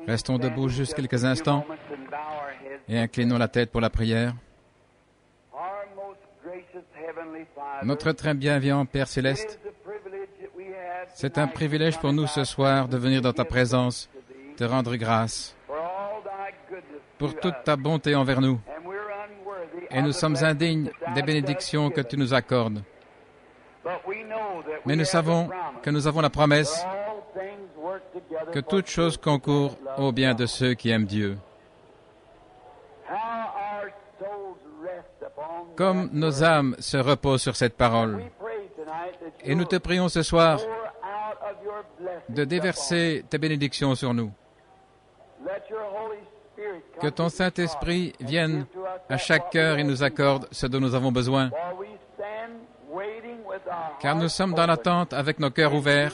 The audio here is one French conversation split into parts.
Restons debout juste quelques instants et inclinons la tête pour la prière. Notre très bienveillant Père Céleste, c'est un privilège pour nous ce soir de venir dans ta présence, te rendre grâce pour toute ta bonté envers nous. Et nous sommes indignes des bénédictions que tu nous accordes. Mais nous savons que nous avons la promesse que toutes choses concourent au bien de ceux qui aiment Dieu. Comme nos âmes se reposent sur cette parole. Et nous te prions ce soir de déverser tes bénédictions sur nous. Que ton Saint-Esprit vienne à chaque cœur et nous accorde ce dont nous avons besoin. Car nous sommes dans l'attente avec nos cœurs ouverts.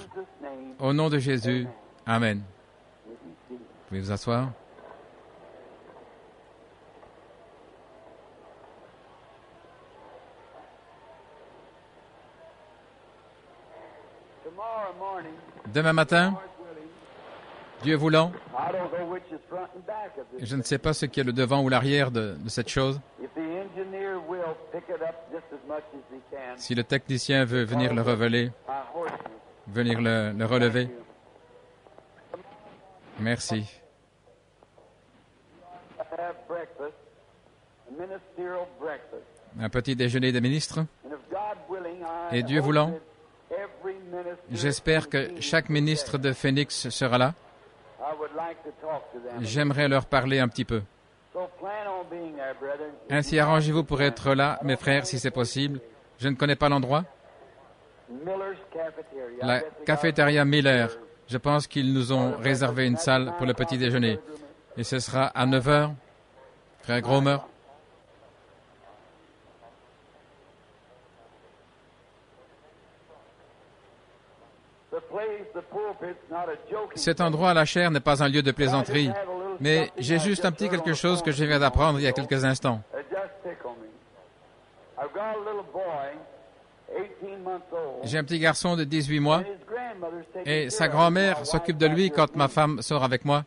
Au nom de Jésus. Amen. Vous pouvez vous asseoir. Demain matin, Dieu voulant, je ne sais pas ce qui est le devant ou l'arrière de cette chose. Si le technicien veut venir le relever, le relever. Merci. Un petit déjeuner des ministres. Et Dieu voulant, j'espère que chaque ministre de Phoenix sera là. J'aimerais leur parler un petit peu. Ainsi, arrangez-vous pour être là, mes frères, si c'est possible. Je ne connais pas l'endroit. La cafétéria Miller. Je pense qu'ils nous ont réservé une salle pour le petit déjeuner. Et ce sera à 9 h. Frère Gromer. Cet endroit à la chaire n'est pas un lieu de plaisanterie, mais j'ai juste un petit quelque chose que je viens d'apprendre il y a quelques instants. J'ai un petit garçon de 18 mois et sa grand-mère s'occupe de lui quand ma femme sort avec moi.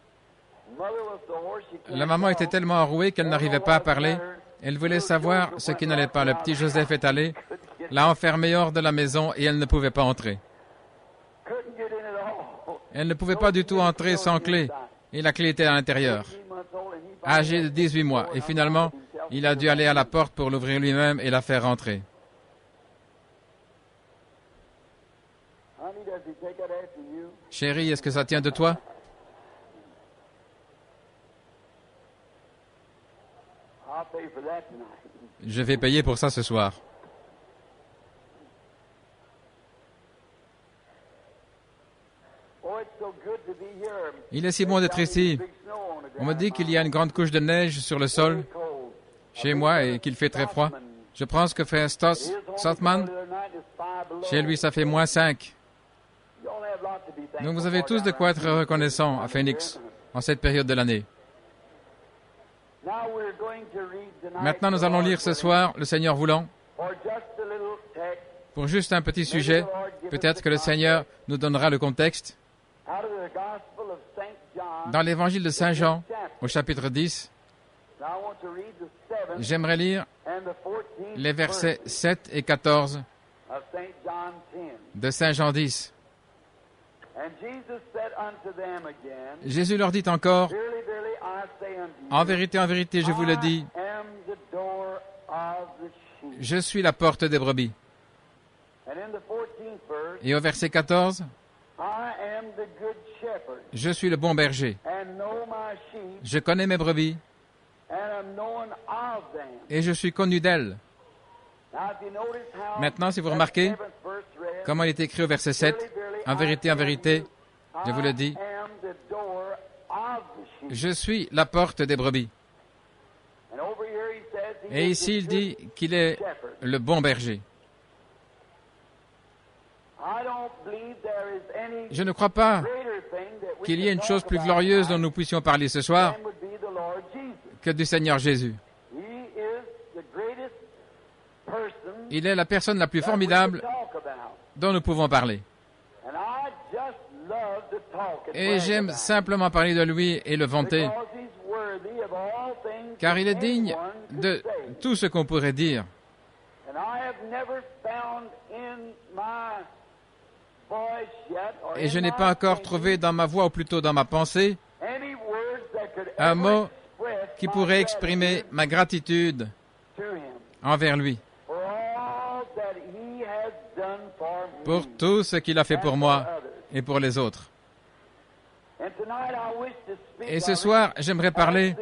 La maman était tellement enrouée qu'elle n'arrivait pas à parler. Elle voulait savoir ce qui n'allait pas. Le petit Joseph est allé, l'a enfermé hors de la maison et elle ne pouvait pas entrer. Elle ne pouvait pas du tout entrer sans clé et la clé était à l'intérieur. Âgé de 18 mois et finalement, il a dû aller à la porte pour l'ouvrir lui-même et la faire rentrer. Chérie, est-ce que ça tient de toi? Je vais payer pour ça ce soir. Il est si bon d'être ici. On me dit qu'il y a une grande couche de neige sur le sol chez moi et qu'il fait très froid. Je pense que frère Stothman, chez lui, ça fait -5. Donc vous avez tous de quoi être reconnaissants à Phoenix en cette période de l'année. Maintenant, nous allons lire ce soir, le Seigneur voulant, pour juste un petit sujet. Peut-être que le Seigneur nous donnera le contexte. Dans l'évangile de Saint Jean, au chapitre 10, j'aimerais lire les versets 7 et 14 de Saint Jean 10. Jésus leur dit encore, « En vérité, je vous le dis, je suis la porte des brebis. » Et au verset 14, « Je suis le bon berger. Je connais mes brebis et je suis connu d'elles. » Maintenant, si vous remarquez comment il est écrit au verset 7, « En vérité, je vous le dis, je suis la porte des brebis. » Et ici, il dit qu'il est le bon berger. Je ne crois pas qu'il y ait une chose plus glorieuse dont nous puissions parler ce soir que du Seigneur Jésus. Il est la personne la plus formidable dont nous pouvons parler. Et j'aime simplement parler de lui et le vanter, car il est digne de tout ce qu'on pourrait dire. Et je n'ai pas encore trouvé dans ma voix, ou plutôt dans ma pensée, un mot qui pourrait exprimer ma gratitude envers lui, pour tout ce qu'il a fait pour moi et pour les autres. Et ce soir, j'aimerais parler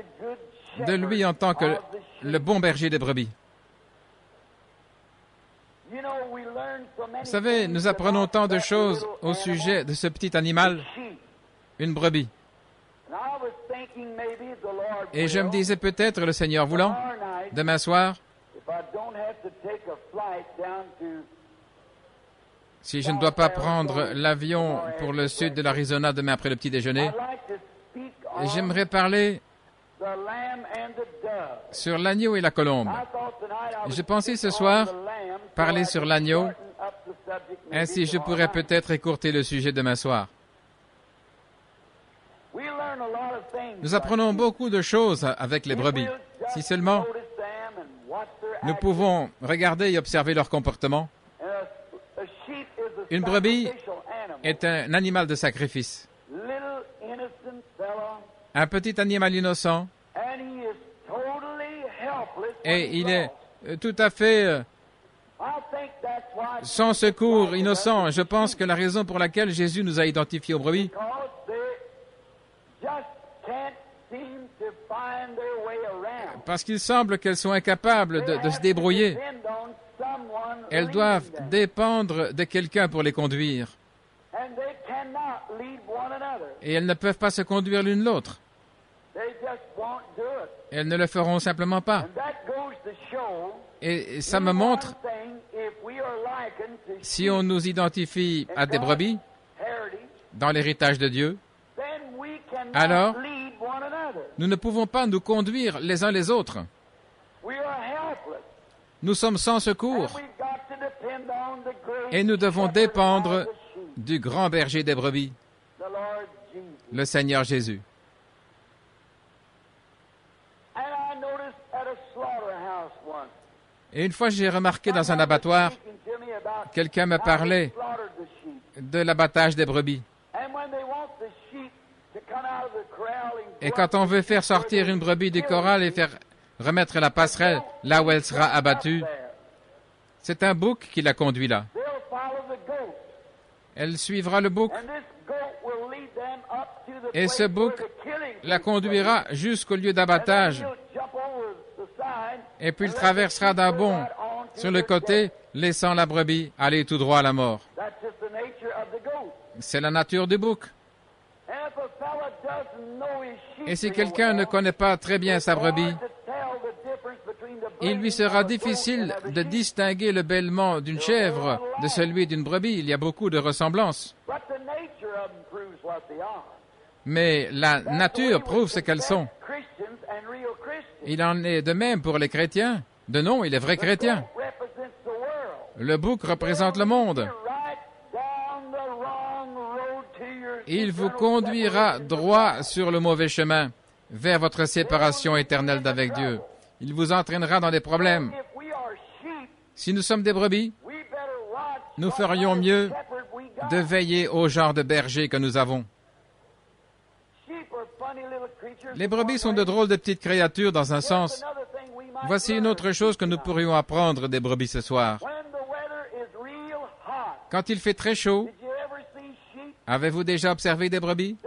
de lui en tant que le bon berger des brebis. Vous savez, nous apprenons tant de choses au sujet de ce petit animal, une brebis. Et je me disais peut-être, le Seigneur voulant, demain soir, si je ne dois pas prendre l'avion pour le sud de l'Arizona demain après le petit déjeuner, j'aimerais parler sur l'agneau et la colombe. Je pensais ce soir parler sur l'agneau, ainsi je pourrais peut-être écourter le sujet demain soir. Nous apprenons beaucoup de choses avec les brebis. Si seulement nous pouvons regarder et observer leur comportement. Une brebis est un animal de sacrifice. Un petit animal innocent. Et il est tout à fait sans secours, innocent. Je pense que la raison pour laquelle Jésus nous a identifiés aux brebis, parce qu'il semble qu'elles sont incapables de se débrouiller. Elles doivent dépendre de quelqu'un pour les conduire. Et elles ne peuvent pas se conduire l'une l'autre. Elles ne le feront simplement pas. Et ça me montre, si on nous identifie à des brebis dans l'héritage de Dieu, alors nous ne pouvons pas nous conduire les uns les autres. Nous sommes sans secours et nous devons dépendre du grand berger des brebis, le Seigneur Jésus. Et une fois, j'ai remarqué dans un abattoir, quelqu'un me parlait de l'abattage des brebis. Et quand on veut faire sortir une brebis du corral et faire remettre la passerelle là où elle sera abattue, c'est un bouc qui la conduit là. Elle suivra le bouc. Et ce bouc la conduira jusqu'au lieu d'abattage. Et puis il traversera d'un bond sur le côté, laissant la brebis aller tout droit à la mort. C'est la nature du bouc. Et si quelqu'un ne connaît pas très bien sa brebis, il lui sera difficile de distinguer le bêlement d'une chèvre de celui d'une brebis. Il y a beaucoup de ressemblances. Mais la nature prouve ce qu'elles sont. Il en est de même pour les chrétiens, de nom et les vrais chrétiens. Le bouc représente le monde. Il vous conduira droit sur le mauvais chemin, vers votre séparation éternelle d'avec Dieu. Il vous entraînera dans des problèmes. Si nous sommes des brebis, nous ferions mieux de veiller au genre de berger que nous avons. Les brebis sont de drôles de petites créatures dans un sens. Voici une autre chose que nous pourrions apprendre des brebis ce soir. Quand il fait très chaud, avez-vous déjà observé des brebis?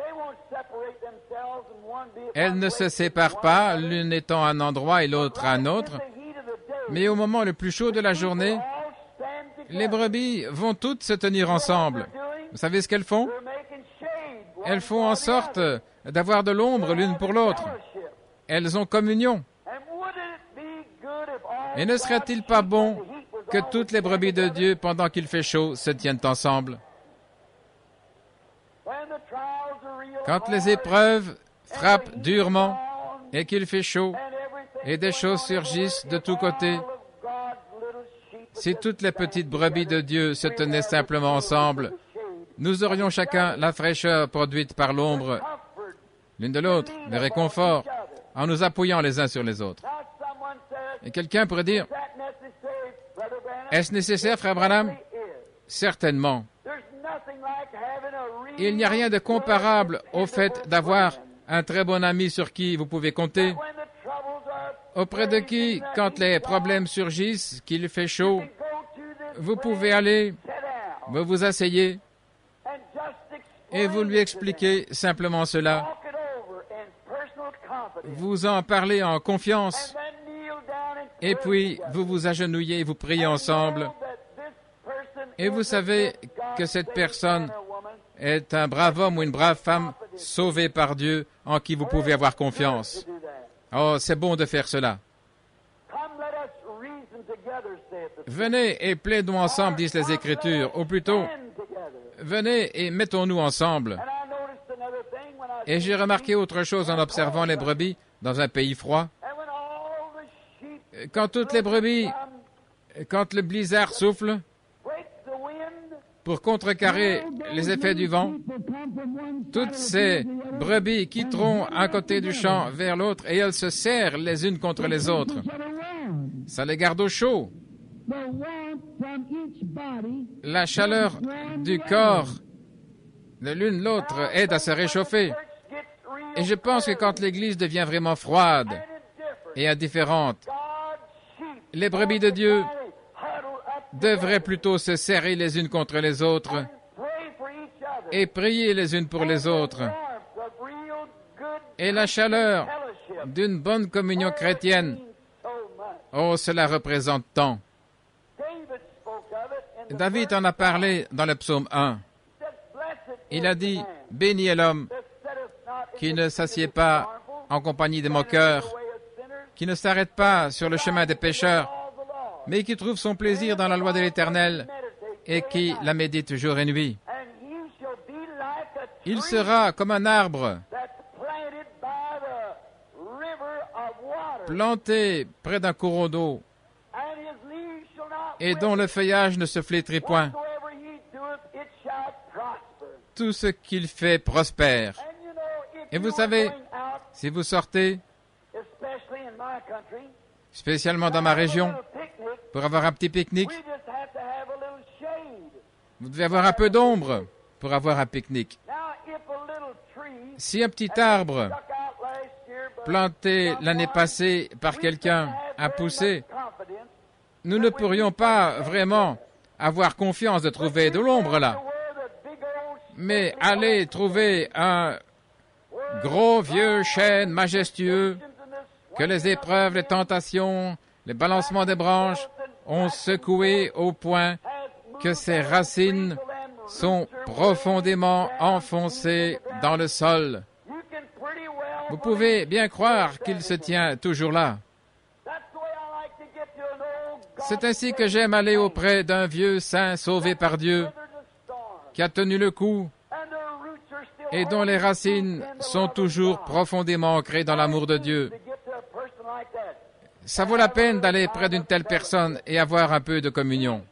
Elles ne se séparent pas, l'une étant à un endroit et l'autre à un autre. Mais au moment le plus chaud de la journée, les brebis vont toutes se tenir ensemble. Vous savez ce qu'elles font? Elles font en sorte d'avoir de l'ombre l'une pour l'autre. Elles ont communion. Et ne serait-il pas bon que toutes les brebis de Dieu, pendant qu'il fait chaud, se tiennent ensemble? Quand les épreuves frappent durement et qu'il fait chaud et des choses surgissent de tous côtés, si toutes les petites brebis de Dieu se tenaient simplement ensemble nous aurions chacun la fraîcheur produite par l'ombre l'une de l'autre, le réconfort, en nous appuyant les uns sur les autres. Et quelqu'un pourrait dire, est-ce nécessaire, frère Branham? Certainement. Il n'y a rien de comparable au fait d'avoir un très bon ami sur qui vous pouvez compter, auprès de qui, quand les problèmes surgissent, qu'il fait chaud, vous pouvez aller, vous vous asseyez et vous lui expliquez simplement cela. Vous en parlez en confiance et puis vous vous agenouillez et vous priez ensemble. Et vous savez que cette personne est un brave homme ou une brave femme sauvée par Dieu en qui vous pouvez avoir confiance. Oh, c'est bon de faire cela. Venez et plaidons ensemble, disent les Écritures, ou plutôt, venez et mettons-nous ensemble. Et j'ai remarqué autre chose en observant les brebis dans un pays froid. Quand toutes les brebis, quand le blizzard souffle, pour contrecarrer les effets du vent, toutes ces brebis quitteront un côté du champ vers l'autre et elles se serrent les unes contre les autres. Ça les garde au chaud. La chaleur du corps de l'une l'autre aide à se réchauffer. Et je pense que quand l'Église devient vraiment froide et indifférente, les brebis de Dieu devraient plutôt se serrer les unes contre les autres et prier les unes pour les autres. Et la chaleur d'une bonne communion chrétienne, oh, cela représente tant. David en a parlé dans le psaume 1. Il a dit, « Béni est l'homme qui ne s'assied pas en compagnie des moqueurs, qui ne s'arrête pas sur le chemin des pécheurs, mais qui trouve son plaisir dans la loi de l'Éternel et qui la médite jour et nuit. Il sera comme un arbre planté près d'un courant d'eau et dont le feuillage ne se flétrit point. Tout ce qu'il fait prospère. » Et vous savez, si vous sortez, spécialement dans ma région, pour avoir un petit pique-nique, vous devez avoir un peu d'ombre pour avoir un pique-nique. Si un petit arbre planté l'année passée par quelqu'un a poussé, nous ne pourrions pas vraiment avoir confiance de trouver de l'ombre là. Mais aller trouver un gros vieux chêne majestueux que les épreuves, les tentations, les balancements des branches ont secoué au point que ses racines sont profondément enfoncées dans le sol. Vous pouvez bien croire qu'il se tient toujours là. C'est ainsi que j'aime aller auprès d'un vieux saint sauvé par Dieu, qui a tenu le coup et dont les racines sont toujours profondément ancrées dans l'amour de Dieu. Ça vaut la peine d'aller près d'une telle personne et avoir un peu de communion.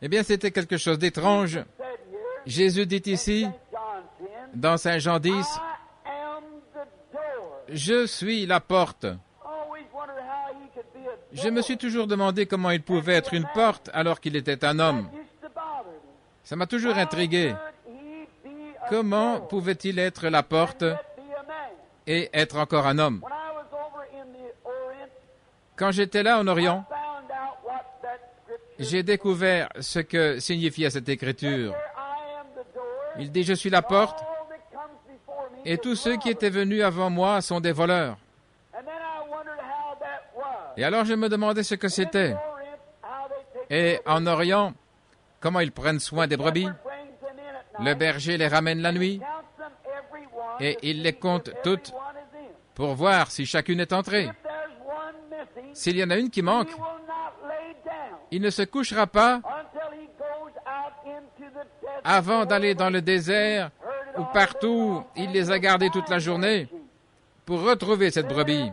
Eh bien, c'était quelque chose d'étrange. Jésus dit ici, dans Saint Jean 10, « Je suis la porte. » Je me suis toujours demandé comment il pouvait être une porte alors qu'il était un homme. Ça m'a toujours intrigué. Comment pouvait-il être la porte et être encore un homme? Quand j'étais là en Orient, j'ai découvert ce que signifiait cette écriture. Il dit, « Je suis la porte, et tous ceux qui étaient venus avant moi sont des voleurs. » Et alors je me demandais ce que c'était. Et en Orient, comment ils prennent soin des brebis? Le berger les ramène la nuit et il les compte toutes pour voir si chacune est entrée. S'il y en a une qui manque, il ne se couchera pas avant d'aller dans le désert où partout il les a gardées toute la journée pour retrouver cette brebis.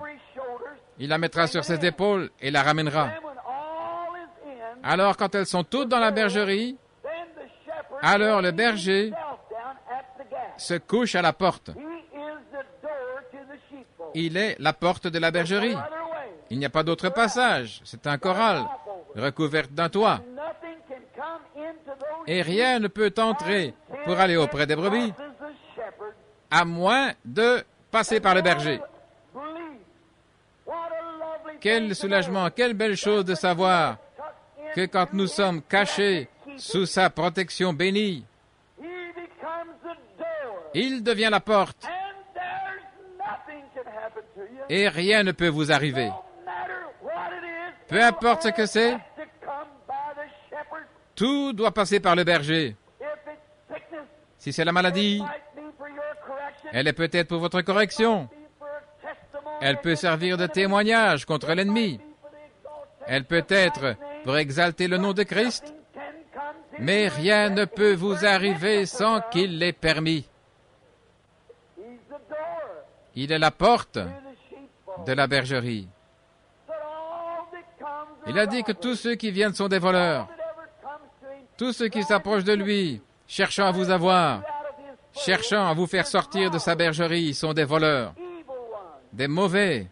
Il la mettra sur ses épaules et la ramènera. Alors, quand elles sont toutes dans la bergerie, alors le berger se couche à la porte. Il est la porte de la bergerie. Il n'y a pas d'autre passage. C'est un corral recouvert d'un toit. Et rien ne peut entrer pour aller auprès des brebis, à moins de passer par le berger. Quel soulagement, quelle belle chose de savoir que quand nous sommes cachés sous sa protection bénie, il devient la porte et rien ne peut vous arriver. Peu importe ce que c'est, tout doit passer par le berger. Si c'est la maladie, elle est peut-être pour votre correction. Elle peut servir de témoignage contre l'ennemi. Elle peut être pour exalter le nom de Christ. Mais rien ne peut vous arriver sans qu'il l'ait permis. Il est la porte de la bergerie. Il a dit que tous ceux qui viennent sont des voleurs. Tous ceux qui s'approchent de lui, cherchant à vous avoir, cherchant à vous faire sortir de sa bergerie, sont des voleurs, des mauvais,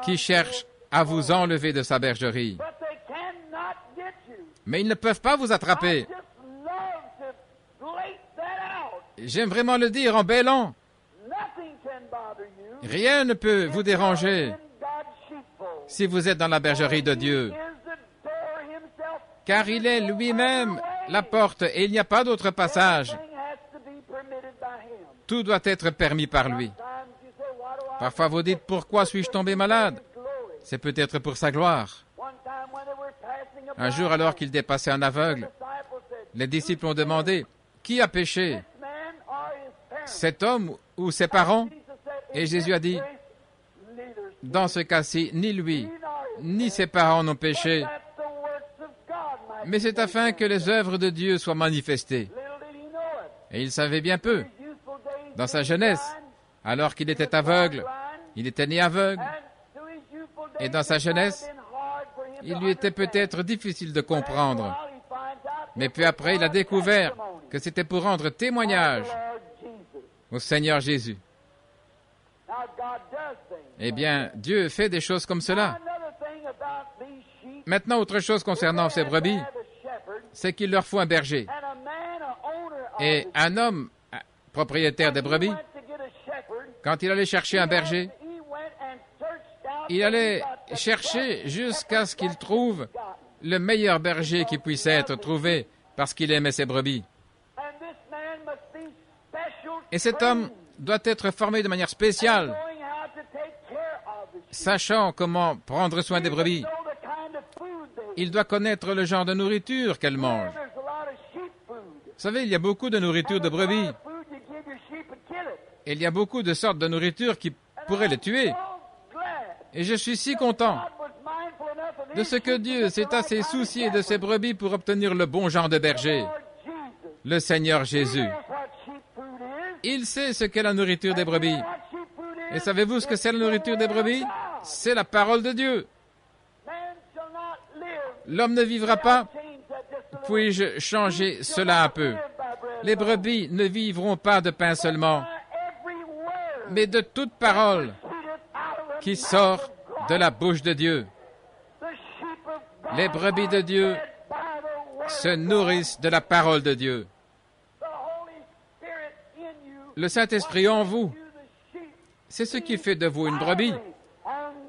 qui cherchent à vous enlever de sa bergerie. Mais ils ne peuvent pas vous attraper. J'aime vraiment le dire en bêlant. Rien ne peut vous déranger si vous êtes dans la bergerie de Dieu, car il est lui-même la porte et il n'y a pas d'autre passage. Tout doit être permis par lui. Parfois vous dites, pourquoi suis-je tombé malade? C'est peut-être pour sa gloire. Un jour, alors qu'il dépassait un aveugle, les disciples ont demandé, qui a péché? Cet homme ou ses parents? Et Jésus a dit, dans ce cas-ci, ni lui, ni ses parents n'ont péché, mais c'est afin que les œuvres de Dieu soient manifestées. Et il savait bien peu. Dans sa jeunesse, alors qu'il était aveugle, il était né aveugle, et dans sa jeunesse, il lui était peut-être difficile de comprendre. Mais puis après, il a découvert que c'était pour rendre témoignage au Seigneur Jésus. Eh bien, Dieu fait des choses comme cela. Maintenant, autre chose concernant ces brebis, c'est qu'il leur faut un berger. Et un homme propriétaire des brebis, quand il allait chercher un berger, il allait chercher jusqu'à ce qu'il trouve le meilleur berger qui puisse être trouvé parce qu'il aimait ses brebis. Et cet homme doit être formé de manière spéciale, sachant comment prendre soin des brebis. Il doit connaître le genre de nourriture qu'elles mangent. Vous savez, il y a beaucoup de nourriture de brebis. Et il y a beaucoup de sortes de nourriture qui pourraient les tuer. Et je suis si content de ce que Dieu s'est assez soucié de ses brebis pour obtenir le bon genre de berger, le Seigneur Jésus. Il sait ce qu'est la nourriture des brebis. Et savez-vous ce que c'est la nourriture des brebis? C'est la parole de Dieu. L'homme ne vivra pas. Puis-je changer cela un peu? Les brebis ne vivront pas de pain seulement, mais de toute parole qui sort de la bouche de Dieu. Les brebis de Dieu se nourrissent de la parole de Dieu. Le Saint-Esprit en vous, c'est ce qui fait de vous une brebis,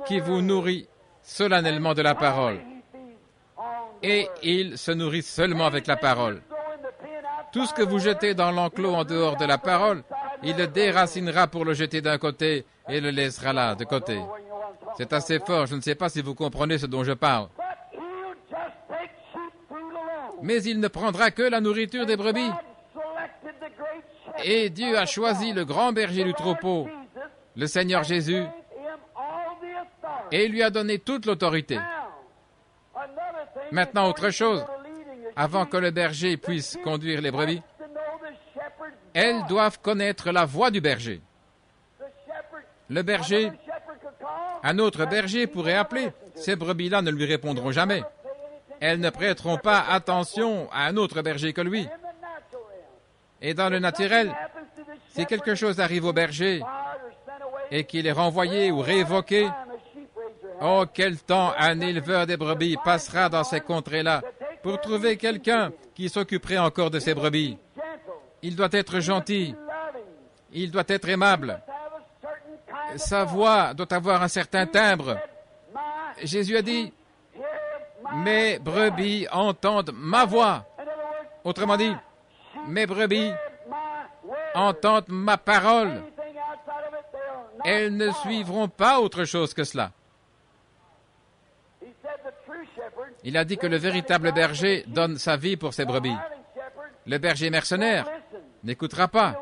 qui vous nourrit solennellement de la parole. Et il se nourrit seulement avec la parole. Tout ce que vous jetez dans l'enclos en dehors de la parole, il le déracinera pour le jeter d'un côté et le laissera là, de côté. C'est assez fort, je ne sais pas si vous comprenez ce dont je parle. Mais il ne prendra que la nourriture des brebis. Et Dieu a choisi le grand berger du troupeau, le Seigneur Jésus, et il lui a donné toute l'autorité. Maintenant, autre chose, avant que le berger puisse conduire les brebis, elles doivent connaître la voix du berger. Le berger Un autre berger pourrait appeler. Ces brebis-là ne lui répondront jamais. Elles ne prêteront pas attention à un autre berger que lui. Et dans le naturel, si quelque chose arrive au berger et qu'il est renvoyé ou révoqué, oh, quel temps un éleveur des brebis passera dans ces contrées-là pour trouver quelqu'un qui s'occuperait encore de ses brebis. Il doit être gentil, il doit être aimable. Sa voix doit avoir un certain timbre. Jésus a dit, « Mes brebis entendent ma voix. » Autrement dit, mes brebis entendent ma parole. Elles ne suivront pas autre chose que cela. Il a dit que le véritable berger donne sa vie pour ses brebis. Le berger mercenaire n'écoutera pas.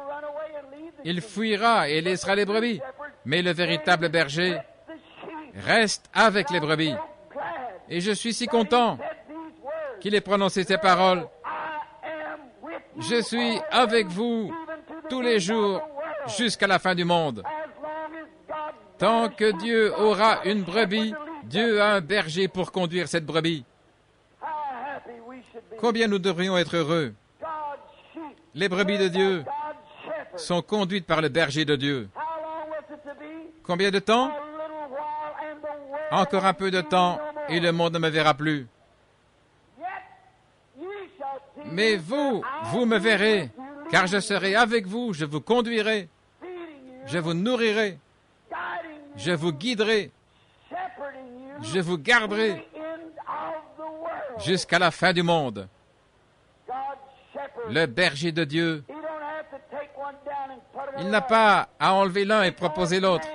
Il fuira et laissera les brebis. Mais le véritable berger reste avec les brebis. Et je suis si content qu'il ait prononcé ces paroles. Je suis avec vous tous les jours jusqu'à la fin du monde. Tant que Dieu aura une brebis, Dieu a un berger pour conduire cette brebis. Combien nous devrions être heureux. Les brebis de Dieu sont conduites par le berger de Dieu. Combien de temps? Encore un peu de temps et le monde ne me verra plus. Mais vous, vous me verrez, car je serai avec vous, je vous conduirai, je vous nourrirai, je vous guiderai, je vous garderai jusqu'à la fin du monde. Le berger de Dieu, il n'a pas à enlever l'un et proposer l'autre.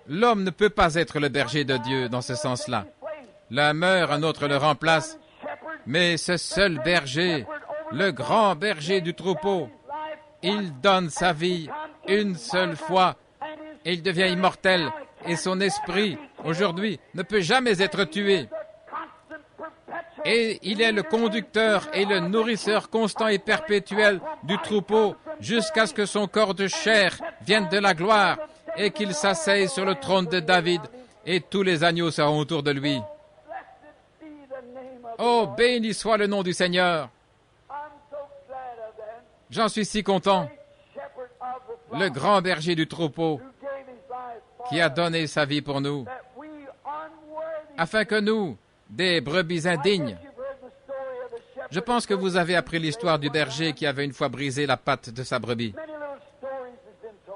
L'homme ne peut pas être le berger de Dieu dans ce sens-là. L'un meurt, un autre le remplace. Mais ce seul berger, le grand berger du troupeau, il donne sa vie une seule fois. Et il devient immortel. Et son esprit, aujourd'hui, ne peut jamais être tué. Et il est le conducteur et le nourrisseur constant et perpétuel du troupeau jusqu'à ce que son corps de chair vienne de la gloire et qu'il s'asseye sur le trône de David et tous les agneaux seront autour de lui. Oh, béni soit le nom du Seigneur. J'en suis si content. Le grand berger du troupeau qui a donné sa vie pour nous, afin que nous, des brebis indignes. Je pense que vous avez appris l'histoire du berger qui avait une fois brisé la patte de sa brebis.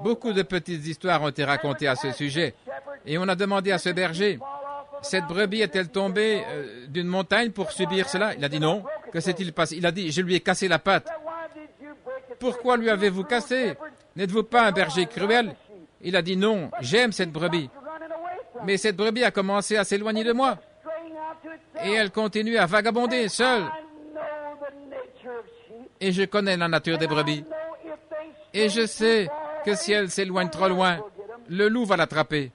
Beaucoup de petites histoires ont été racontées à ce sujet. Et on a demandé à ce berger, cette brebis est-elle tombée d'une montagne pour subir cela? Il a dit non. Que s'est-il passé? Il a dit, je lui ai cassé la patte. Pourquoi lui avez-vous cassé? N'êtes-vous pas un berger cruel? Il a dit non, j'aime cette brebis. Mais cette brebis a commencé à s'éloigner de moi. Et elle continue à vagabonder seule. Et je connais la nature des brebis. Et je sais que si elle s'éloigne trop loin, le loup va l'attraper.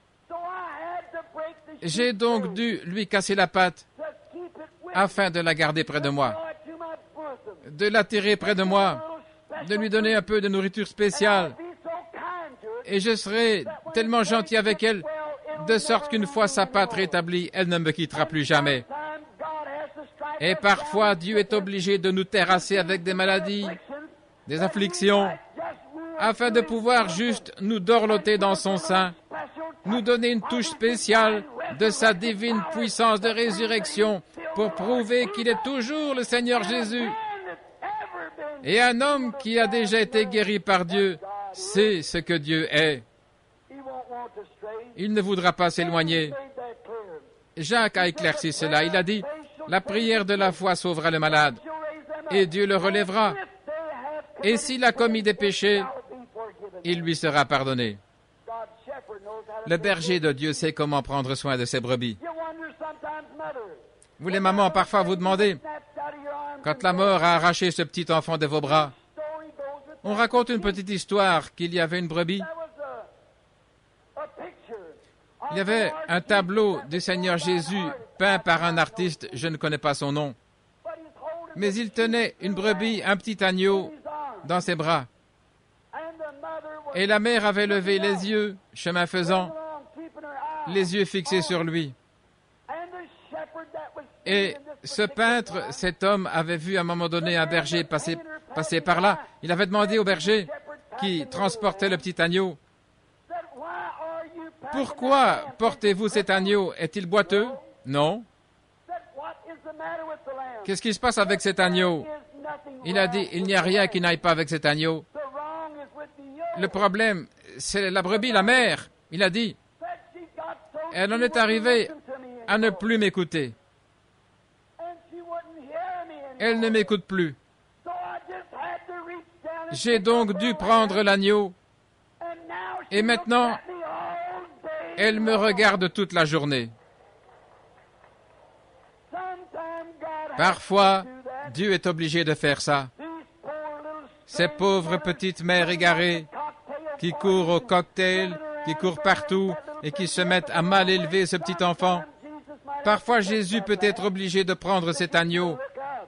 J'ai donc dû lui casser la patte afin de la garder près de moi, de l'attirer près de moi, de lui donner un peu de nourriture spéciale. Et je serai tellement gentil avec elle, de sorte qu'une fois sa patte rétablie, elle ne me quittera plus jamais. Et parfois, Dieu est obligé de nous terrasser avec des maladies, des afflictions, afin de pouvoir juste nous dorloter dans son sein, nous donner une touche spéciale de sa divine puissance de résurrection pour prouver qu'il est toujours le Seigneur Jésus. Et un homme qui a déjà été guéri par Dieu sait ce que Dieu est. Il ne voudra pas s'éloigner. Jacques a éclairci cela. Il a dit, la prière de la foi sauvera le malade, et Dieu le relèvera. Et s'il a commis des péchés, il lui sera pardonné. Le berger de Dieu sait comment prendre soin de ses brebis. Vous les mamans, parfois vous demandez, quand la mort a arraché ce petit enfant de vos bras, on raconte une petite histoire qu'il y avait une brebis. Il y avait un tableau du Seigneur Jésus peint par un artiste, je ne connais pas son nom. Mais il tenait une brebis, un petit agneau, dans ses bras. Et la mère avait levé les yeux, chemin faisant, les yeux fixés sur lui. Et ce peintre, cet homme, avait vu à un moment donné un berger passer par là. Il avait demandé au berger qui transportait le petit agneau, « Pourquoi portez-vous cet agneau? Est-il boiteux? » « Non. » « Qu'est-ce qui se passe avec cet agneau? » Il a dit, « Il n'y a rien qui n'aille pas avec cet agneau. » Le problème, c'est la brebis, la mère. Il a dit, elle en est arrivée à ne plus m'écouter. Elle ne m'écoute plus. J'ai donc dû prendre l'agneau. Et maintenant, elle me regarde toute la journée. Parfois, Dieu est obligé de faire ça. Ces pauvres petites mères égarées qui courent au cocktail, qui courent partout et qui se mettent à mal élever ce petit enfant. Parfois, Jésus peut être obligé de prendre cet agneau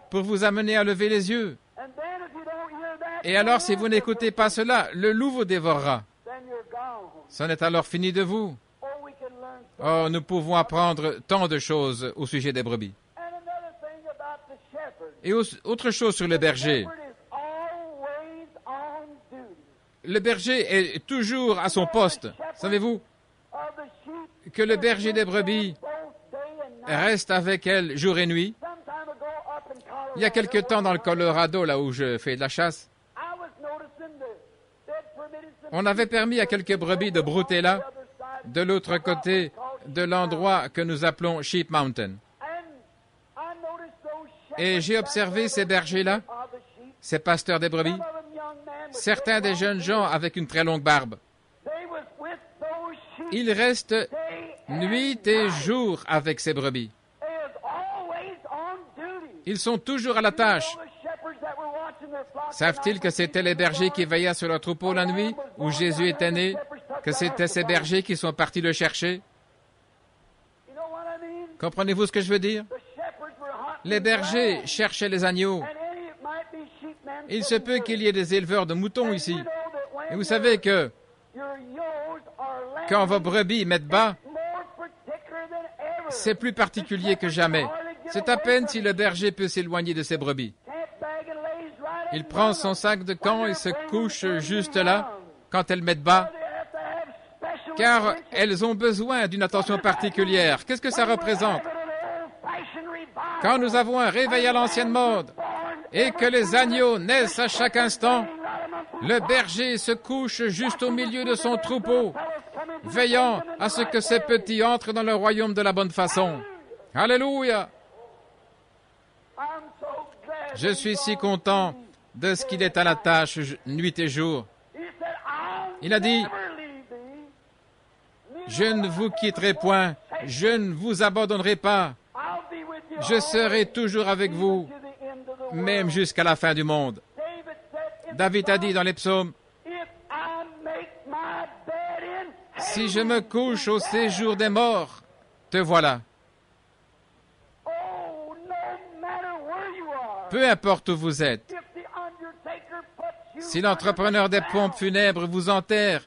pour vous amener à lever les yeux. Et alors, si vous n'écoutez pas cela, le loup vous dévorera. C'en est alors fini de vous. Oh, nous pouvons apprendre tant de choses au sujet des brebis. Et autre chose sur le berger. Le berger est toujours à son poste. Savez-vous que le berger des brebis reste avec elle jour et nuit? Il y a quelque temps dans le Colorado, là où je fais de la chasse, on avait permis à quelques brebis de brouter là, de l'autre côté de l'endroit que nous appelons Sheep Mountain. Et j'ai observé ces bergers-là, ces pasteurs des brebis, certains des jeunes gens avec une très longue barbe. Ils restent nuit et jour avec ces brebis. Ils sont toujours à la tâche. Savent-ils que c'était les bergers qui veillaient sur leur troupeau la nuit où Jésus était né, que c'était ces bergers qui sont partis le chercher? Comprenez-vous ce que je veux dire? Les bergers cherchaient les agneaux. Il se peut qu'il y ait des éleveurs de moutons ici. Et vous savez que quand vos brebis mettent bas, c'est plus particulier que jamais. C'est à peine si le berger peut s'éloigner de ses brebis. Il prend son sac de camp et se couche juste là, quand elles mettent bas, car elles ont besoin d'une attention particulière. Qu'est-ce que ça représente? Quand nous avons un réveil à l'ancienne mode et que les agneaux naissent à chaque instant, le berger se couche juste au milieu de son troupeau, veillant à ce que ces petits entrent dans le royaume de la bonne façon. Alléluia! Je suis si content de ce qu'il est à la tâche nuit et jour. Il a dit, « Je ne vous quitterai point, je ne vous abandonnerai pas. Je serai toujours avec vous, même jusqu'à la fin du monde. » David a dit dans les psaumes, « Si je me couche au séjour des morts, te voilà. » Peu importe où vous êtes, si l'entrepreneur des pompes funèbres vous enterre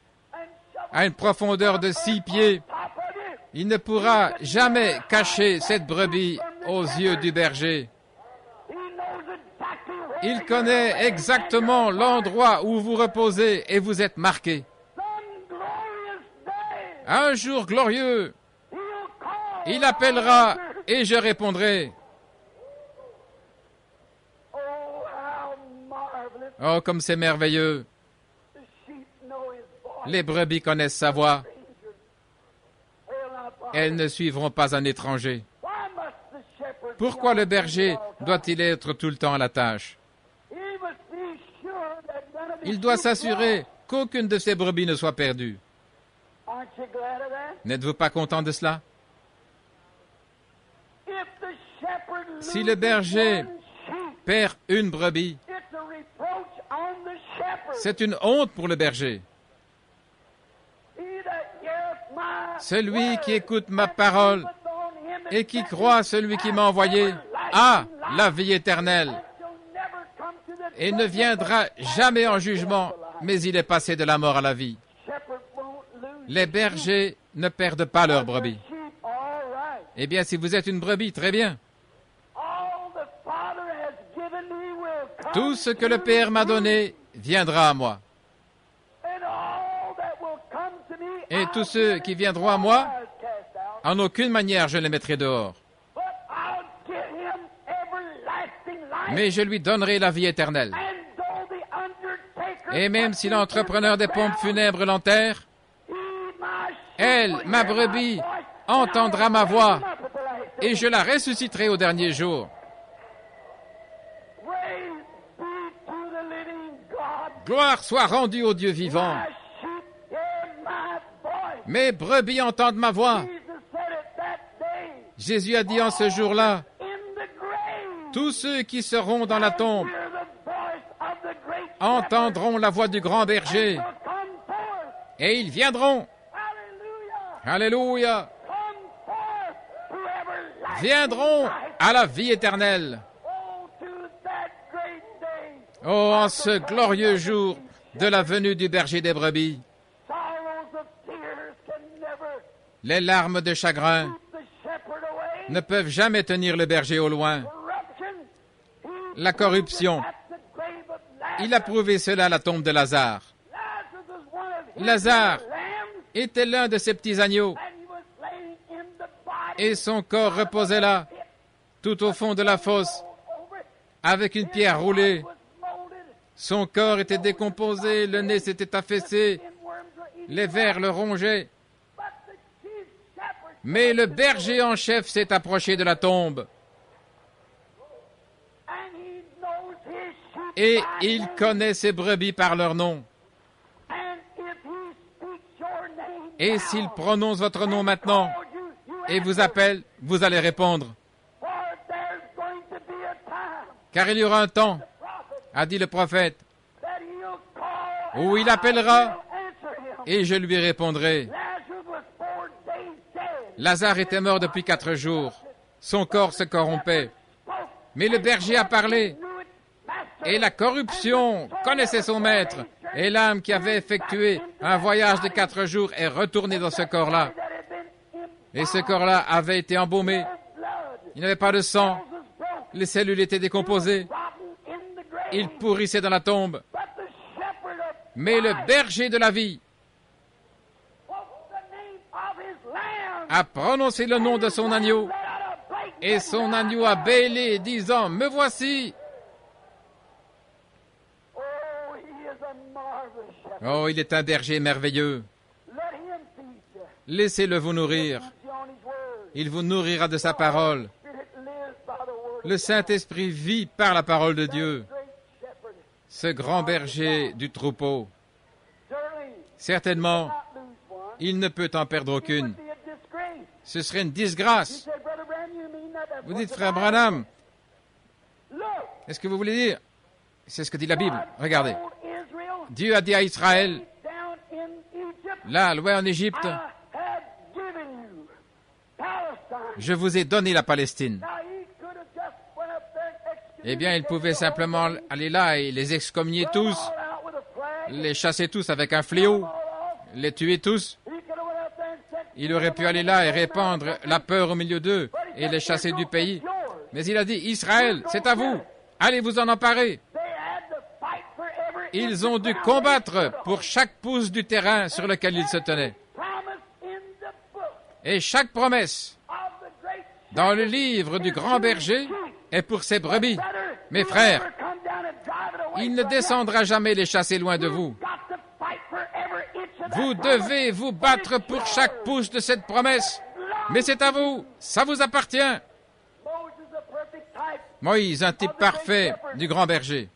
à une profondeur de 6 pieds, il ne pourra jamais cacher cette brebis aux yeux du berger. Il connaît exactement l'endroit où vous reposez et vous êtes marqué. Un jour glorieux, il appellera et je répondrai. Oh, comme c'est merveilleux! Les brebis connaissent sa voix. Elles ne suivront pas un étranger. Pourquoi le berger doit-il être tout le temps à la tâche? Il doit s'assurer qu'aucune de ses brebis ne soit perdue. N'êtes-vous pas content de cela? Si le berger perd une brebis, c'est une honte pour le berger. Celui qui écoute ma parole et qui croit à celui qui m'a envoyé a la vie éternelle et ne viendra jamais en jugement, mais il est passé de la mort à la vie. Les bergers ne perdent pas leurs brebis. Eh bien, si vous êtes une brebis, très bien. Tout ce que le Père m'a donné viendra à moi. Et tous ceux qui viendront à moi, en aucune manière je les mettrai dehors. Mais je lui donnerai la vie éternelle. Et même si l'entrepreneur des pompes funèbres l'enterre, elle, ma brebis, entendra ma voix et je la ressusciterai au dernier jour. Gloire soit rendue au Dieu vivant. Mes brebis entendent ma voix. Jésus a dit en ce jour-là, tous ceux qui seront dans la tombe entendront la voix du grand berger et ils viendront. Alléluia. Viendront à la vie éternelle. Oh, en ce glorieux jour de la venue du berger des brebis, les larmes de chagrin ne peuvent jamais tenir le berger au loin. La corruption, il a prouvé cela à la tombe de Lazare. Lazare était l'un de ces petits agneaux et son corps reposait là, tout au fond de la fosse, avec une pierre roulée. Son corps était décomposé, le nez s'était affaissé, les vers le rongeaient. Mais le berger en chef s'est approché de la tombe. Et il connaît ses brebis par leur nom. Et s'il prononce votre nom maintenant et vous appelle, vous allez répondre. Car il y aura un temps, a dit le prophète, où il appellera et je lui répondrai. Lazare était mort depuis 4 jours. Son corps se corrompait. Mais le berger a parlé. Et la corruption connaissait son maître. Et l'âme qui avait effectué un voyage de 4 jours est retournée dans ce corps-là. Et ce corps-là avait été embaumé. Il n'y avait pas de sang. Les cellules étaient décomposées. Il pourrissait dans la tombe. Mais le berger de la vie a prononcé le nom de son agneau. Et son agneau a bêlé, disant, « Me voici !» Oh, il est un berger merveilleux. Laissez-le vous nourrir. Il vous nourrira de sa parole. Le Saint-Esprit vit par la parole de Dieu. Ce grand berger du troupeau. Certainement, il ne peut en perdre aucune. Ce serait une disgrâce. Vous dites, frère Branham, est-ce que vous voulez dire? C'est ce que dit la Bible. Regardez. Dieu a dit à Israël, là, loin en Égypte, je vous ai donné la Palestine. Eh bien, il pouvait simplement aller là et les excommunier tous, les chasser tous avec un fléau, les tuer tous. Il aurait pu aller là et répandre la peur au milieu d'eux et les chasser du pays. Mais il a dit, Israël, c'est à vous, allez vous en emparer. Ils ont dû combattre pour chaque pouce du terrain sur lequel ils se tenaient. Et chaque promesse dans le livre du grand berger est pour ses brebis. Mes frères, il ne descendra jamais les chasser loin de vous. Vous devez vous battre pour chaque pouce de cette promesse. Mais c'est à vous, ça vous appartient. Moïse, un type parfait du grand berger.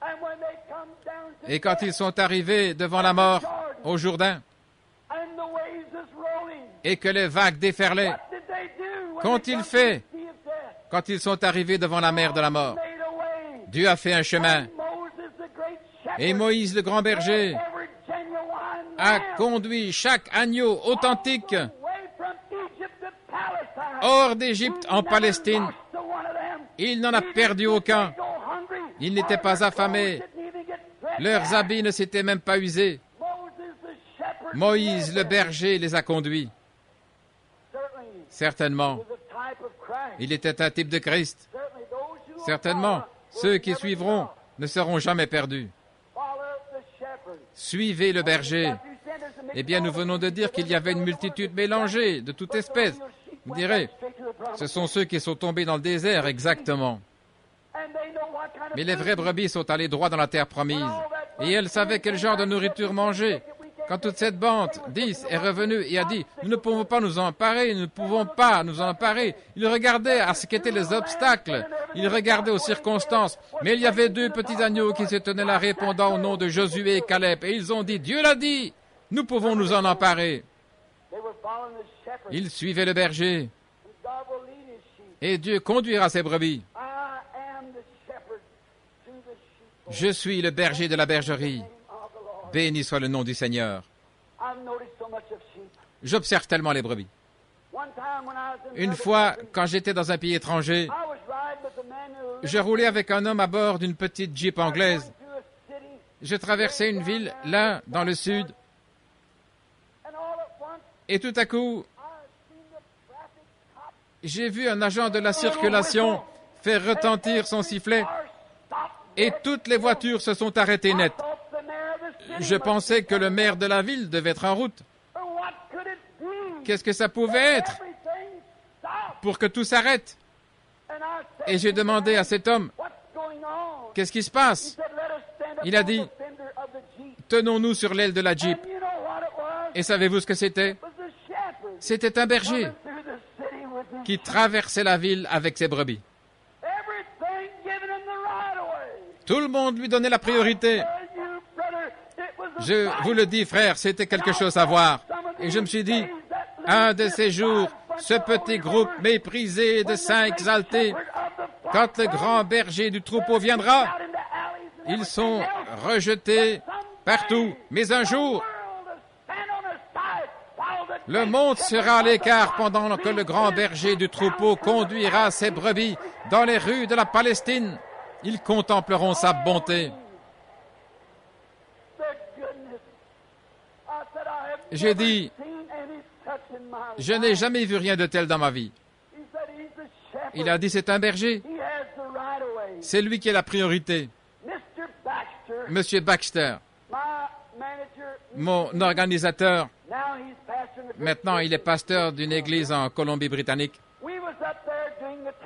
Et quand ils sont arrivés devant la mort au Jourdain, et que les vagues déferlaient, qu'ont-ils fait quand ils sont arrivés devant la mer de la mort? Dieu a fait un chemin. Et Moïse, le grand berger, a conduit chaque agneau authentique hors d'Égypte en Palestine. Il n'en a perdu aucun. Il n'était pas affamé. Leurs habits ne s'étaient même pas usés. Moïse, le berger, les a conduits. Certainement, il était un type de Christ. Certainement, ceux qui suivront ne seront jamais perdus. Suivez le berger. Eh bien, nous venons de dire qu'il y avait une multitude mélangée, de toute espèce. Vous direz, ce sont ceux qui sont tombés dans le désert, exactement. Mais les vraies brebis sont allées droit dans la terre promise. Et elles savaient quel genre de nourriture manger. Quand toute cette bande, 10, est revenue et a dit, nous ne pouvons pas nous en emparer, nous ne pouvons pas nous en emparer. Ils regardaient à ce qu'étaient les obstacles. Ils regardaient aux circonstances. Mais il y avait 2 petits agneaux qui se tenaient là répondant au nom de Josué et Caleb. Et ils ont dit, Dieu l'a dit, nous pouvons nous en emparer. Ils suivaient le berger. Et Dieu conduira ses brebis. Je suis le berger de la bergerie. Béni soit le nom du Seigneur. J'observe tellement les brebis. Une fois, quand j'étais dans un pays étranger, je roulais avec un homme à bord d'une petite Jeep anglaise. Je traversais une ville, là, dans le sud, et tout à coup, j'ai vu un agent de la circulation faire retentir son sifflet, et toutes les voitures se sont arrêtées net. Je pensais que le maire de la ville devait être en route. Qu'est-ce que ça pouvait être pour que tout s'arrête? Et j'ai demandé à cet homme, qu'est-ce qui se passe? Il a dit, tenons-nous sur l'aile de la Jeep. Et savez-vous ce que c'était? C'était un berger qui traversait la ville avec ses brebis. Tout le monde lui donnait la priorité. Je vous le dis, frère, c'était quelque chose à voir. Et je me suis dit, un de ces jours, ce petit groupe méprisé de saints exaltés, quand le grand berger du troupeau viendra, ils sont rejetés partout. Mais un jour, le monde sera à l'écart pendant que le grand berger du troupeau conduira ses brebis dans les rues de la Palestine. Ils contempleront sa bonté. J'ai dit, je n'ai jamais vu rien de tel dans ma vie. Il a dit, c'est un berger. C'est lui qui est la priorité. Monsieur Baxter, mon organisateur, maintenant il est pasteur d'une église en Colombie-Britannique.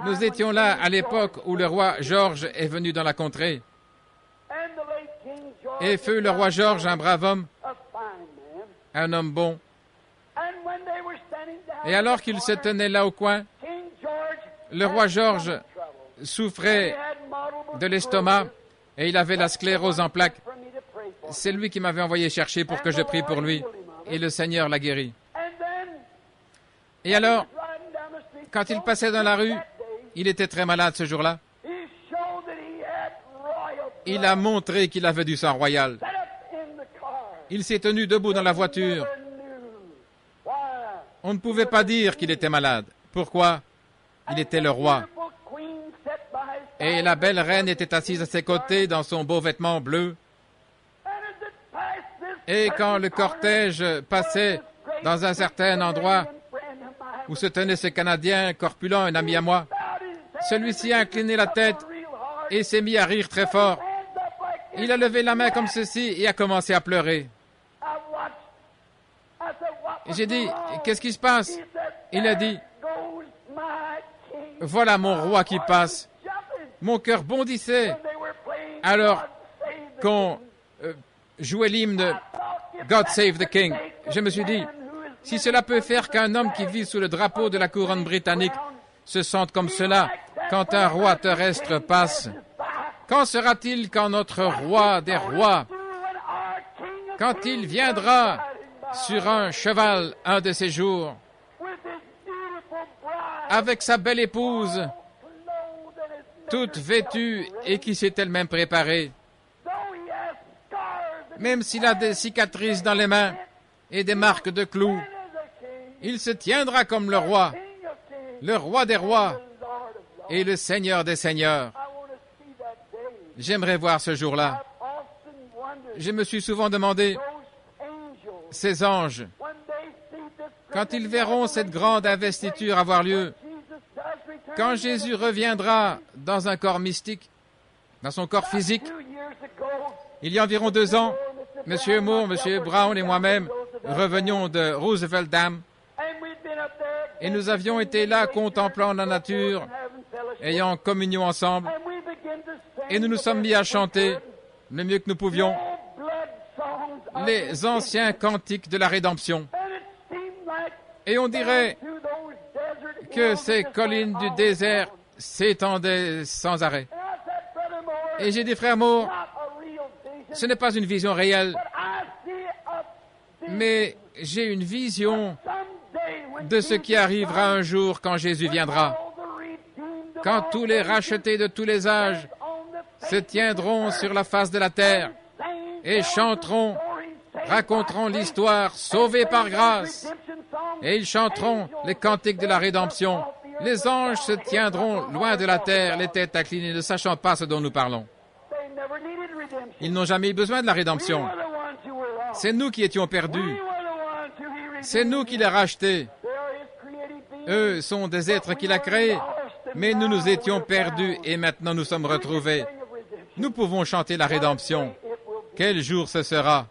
Nous étions là à l'époque où le roi George est venu dans la contrée. Et feu le roi George, un brave homme, un homme bon. Et alors qu'il se tenait là au coin, le roi George souffrait de l'estomac et il avait la sclérose en plaques. C'est lui qui m'avait envoyé chercher pour que je prie pour lui. Et le Seigneur l'a guéri. Et alors, quand il passait dans la rue, il était très malade ce jour-là. Il a montré qu'il avait du sang royal. Il s'est tenu debout dans la voiture. On ne pouvait pas dire qu'il était malade. Pourquoi? Il était le roi. Et la belle reine était assise à ses côtés dans son beau vêtement bleu. Et quand le cortège passait dans un certain endroit où se tenait ce Canadien corpulent, un ami à moi, celui-ci a incliné la tête et s'est mis à rire très fort. Il a levé la main comme ceci et a commencé à pleurer. Et j'ai dit, qu'est-ce qui se passe? Il a dit, voilà mon roi qui passe. Mon cœur bondissait. Alors qu'on jouait l'hymne God Save the King, je me suis dit, si cela peut faire qu'un homme qui vit sous le drapeau de la couronne britannique se sente comme cela quand un roi terrestre passe, quand sera-t-il quand notre roi des rois, quand il viendra sur un cheval un de ces jours, avec sa belle épouse, toute vêtue et qui s'est elle-même préparée, même s'il a des cicatrices dans les mains et des marques de clous, il se tiendra comme le roi des rois et le Seigneur des seigneurs. J'aimerais voir ce jour-là. Je me suis souvent demandé, ces anges, quand ils verront cette grande investiture avoir lieu, quand Jésus reviendra dans un corps mystique, dans son corps physique, il y a environ 2 ans, M. Moore, M. Brown et moi-même revenions de Roosevelt Dam et nous avions été là contemplant la nature, ayant communion ensemble, et nous nous sommes mis à chanter le mieux que nous pouvions les anciens cantiques de la rédemption. Et on dirait que ces collines du désert s'étendaient sans arrêt. Et j'ai dit, frère Moore, ce n'est pas une vision réelle, mais j'ai une vision de ce qui arrivera un jour quand Jésus viendra. Quand tous les rachetés de tous les âges se tiendront sur la face de la terre et chanteront, raconteront l'histoire, sauvés par grâce, et ils chanteront les cantiques de la rédemption. Les anges se tiendront loin de la terre, les têtes inclinées, ne sachant pas ce dont nous parlons. Ils n'ont jamais eu besoin de la rédemption. C'est nous qui étions perdus. C'est nous qui les rachetés. Eux sont des êtres qu'il a créés, mais nous nous étions perdus et maintenant nous sommes retrouvés. Nous pouvons chanter la rédemption. Quel jour ce sera?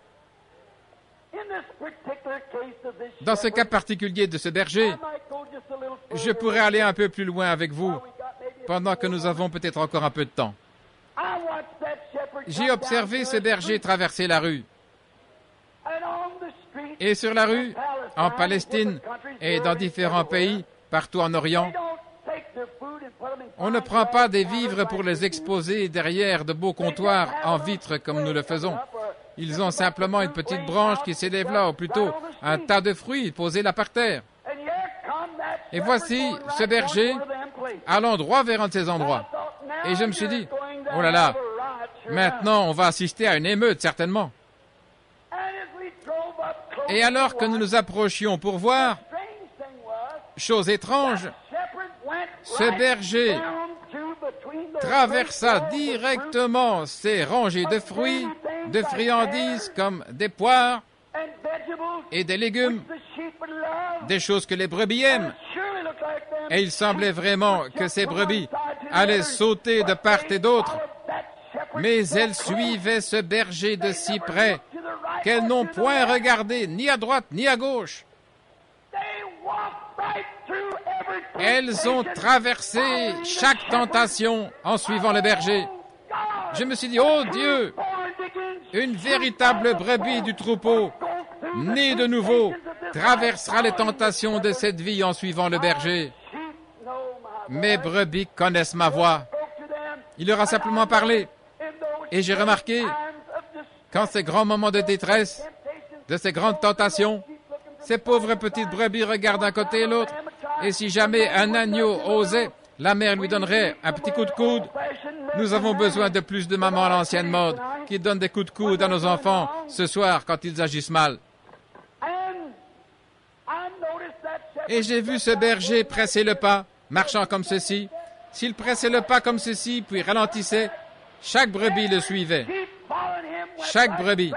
Dans ce cas particulier de ce berger, je pourrais aller un peu plus loin avec vous pendant que nous avons peut-être encore un peu de temps. J'ai observé ce berger traverser la rue. Et sur la rue, en Palestine et dans différents pays, partout en Orient, on ne prend pas des vivres pour les exposer derrière de beaux comptoirs en vitre comme nous le faisons. Ils ont simplement une petite branche qui s'élève là, ou plutôt un tas de fruits posés là par terre. Et voici ce berger allant droit vers un de ces endroits. Et je me suis dit, oh là là, maintenant on va assister à une émeute certainement. Et alors que nous nous approchions pour voir, chose étrange, ce berger traversa directement ces rangées de fruits, de friandises comme des poires et des légumes, des choses que les brebis aiment. Et il semblait vraiment que ces brebis allaient sauter de part et d'autre, mais elles suivaient ce berger de si près qu'elles n'ont point regardé ni à droite ni à gauche. Elles ont traversé chaque tentation en suivant le berger. Je me suis dit, oh Dieu, une véritable brebis du troupeau, née de nouveau, traversera les tentations de cette vie en suivant le berger. Mes brebis connaissent ma voix. Il leur a simplement parlé. Et j'ai remarqué, quand ces grands moments de détresse, de ces grandes tentations, ces pauvres petites brebis regardent d'un côté et l'autre. Et si jamais un agneau osait, la mère lui donnerait un petit coup de coude. Nous avons besoin de plus de mamans à l'ancienne mode, qui donnent des coups de coude à nos enfants ce soir quand ils agissent mal. Et j'ai vu ce berger presser le pas, marchant comme ceci. S'il pressait le pas comme ceci, puis ralentissait, chaque brebis le suivait. Chaque brebis,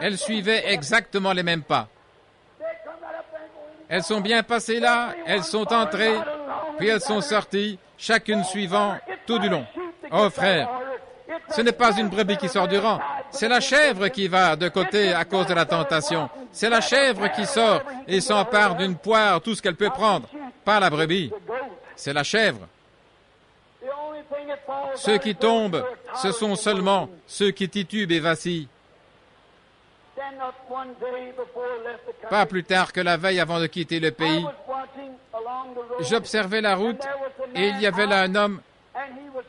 elle suivait exactement les mêmes pas. Elles sont bien passées là, elles sont entrées, puis elles sont sorties, chacune suivant tout du long. Oh frère, ce n'est pas une brebis qui sort du rang, c'est la chèvre qui va de côté à cause de la tentation. C'est la chèvre qui sort et s'empare d'une poire, tout ce qu'elle peut prendre. Pas la brebis, c'est la chèvre. Ceux qui tombent, ce sont seulement ceux qui titubent et vacillent. Pas plus tard que la veille avant de quitter le pays, j'observais la route et il y avait là un homme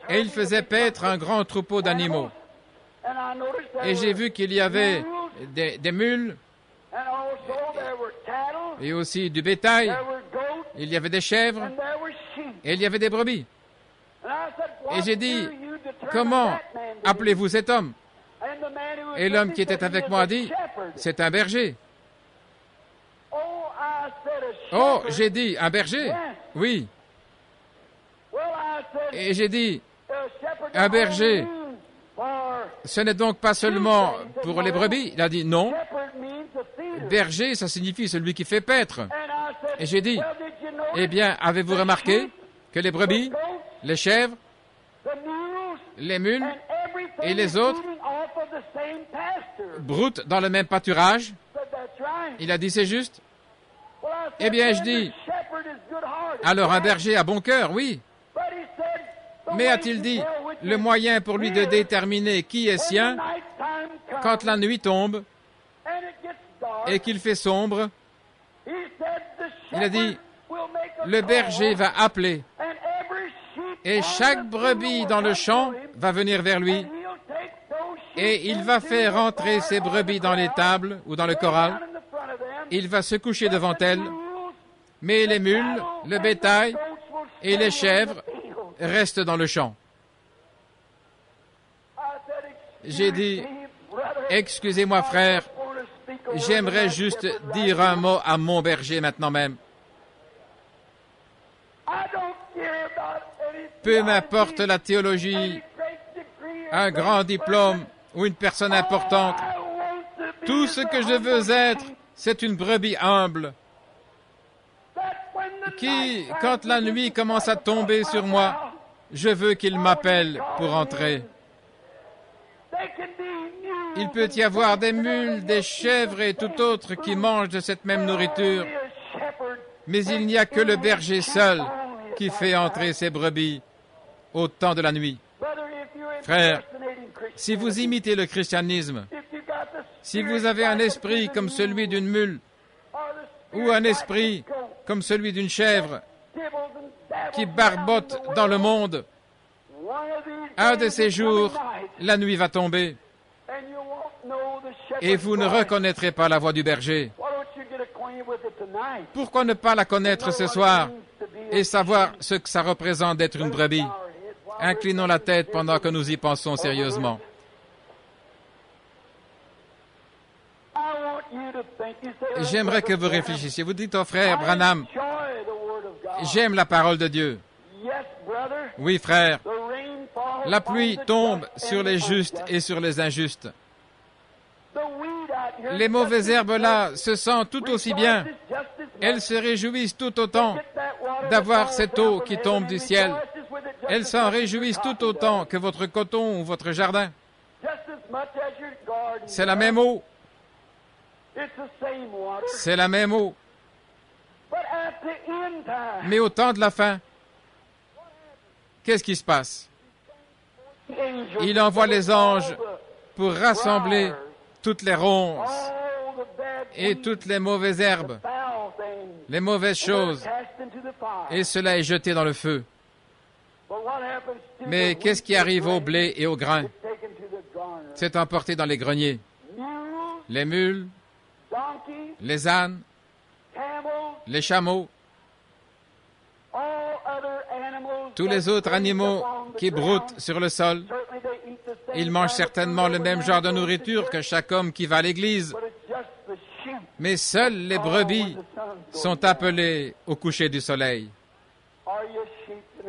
et il faisait paître un grand troupeau d'animaux. Et j'ai vu qu'il y avait des mules et aussi du bétail. Il y avait des chèvres et il y avait des brebis. Et j'ai dit, comment appelez-vous cet homme? Et l'homme qui était avec moi a dit, c'est un berger. Oh, j'ai dit, un berger? Oui. Et j'ai dit, un berger, ce n'est donc pas seulement pour les brebis. Il a dit non. Berger, ça signifie celui qui fait paître. Et j'ai dit, eh bien, avez-vous remarqué que les brebis, les chèvres, les mules et les autres broutent dans le même pâturage? Il a dit, c'est juste. Eh bien, je dis, alors un berger a bon cœur, oui. Mais a-t-il dit, le moyen pour lui de déterminer qui est sien, quand la nuit tombe et qu'il fait sombre, il a dit, le berger va appeler et chaque brebis dans le champ va venir vers lui et il va faire entrer ses brebis dans l'étable ou dans le corral. Il va se coucher devant elles, mais les mules, le bétail et les chèvres restent dans le champ. J'ai dit, excusez-moi frère, j'aimerais juste dire un mot à mon berger maintenant même. Peu m'importe la théologie, un grand diplôme ou une personne importante. Tout ce que je veux être, c'est une brebis humble qui, quand la nuit commence à tomber sur moi, je veux qu'il m'appelle pour entrer. Il peut y avoir des mules, des chèvres et tout autre qui mangent de cette même nourriture, mais il n'y a que le berger seul qui fait entrer ses brebis au temps de la nuit. Frère, si vous imitez le christianisme, si vous avez un esprit comme celui d'une mule, ou un esprit comme celui d'une chèvre qui barbote dans le monde, un de ces jours, la nuit va tomber et vous ne reconnaîtrez pas la voix du berger. Pourquoi ne pas la connaître ce soir et savoir ce que ça représente d'être une brebis? Inclinons la tête pendant que nous y pensons sérieusement. J'aimerais que vous réfléchissiez. Vous dites au frère Branham, j'aime la parole de Dieu. Oui, frère, la pluie tombe sur les justes et sur les injustes. Les mauvaises herbes là se sentent tout aussi bien. Elles se réjouissent tout autant d'avoir cette eau qui tombe du ciel. Elles s'en réjouissent tout autant que votre coton ou votre jardin. C'est la même eau. C'est la même eau. Mais au temps de la fin, qu'est-ce qui se passe? Il envoie les anges pour rassembler toutes les ronces et toutes les mauvaises herbes, les mauvaises choses, et cela est jeté dans le feu. Mais qu'est-ce qui arrive au blé et au grain? C'est emporté dans les greniers. Les mules, les ânes, les chameaux, tous les autres animaux qui broutent sur le sol, ils mangent certainement le même genre de nourriture que chaque homme qui va à l'église. Mais seules les brebis sont appelées au coucher du soleil.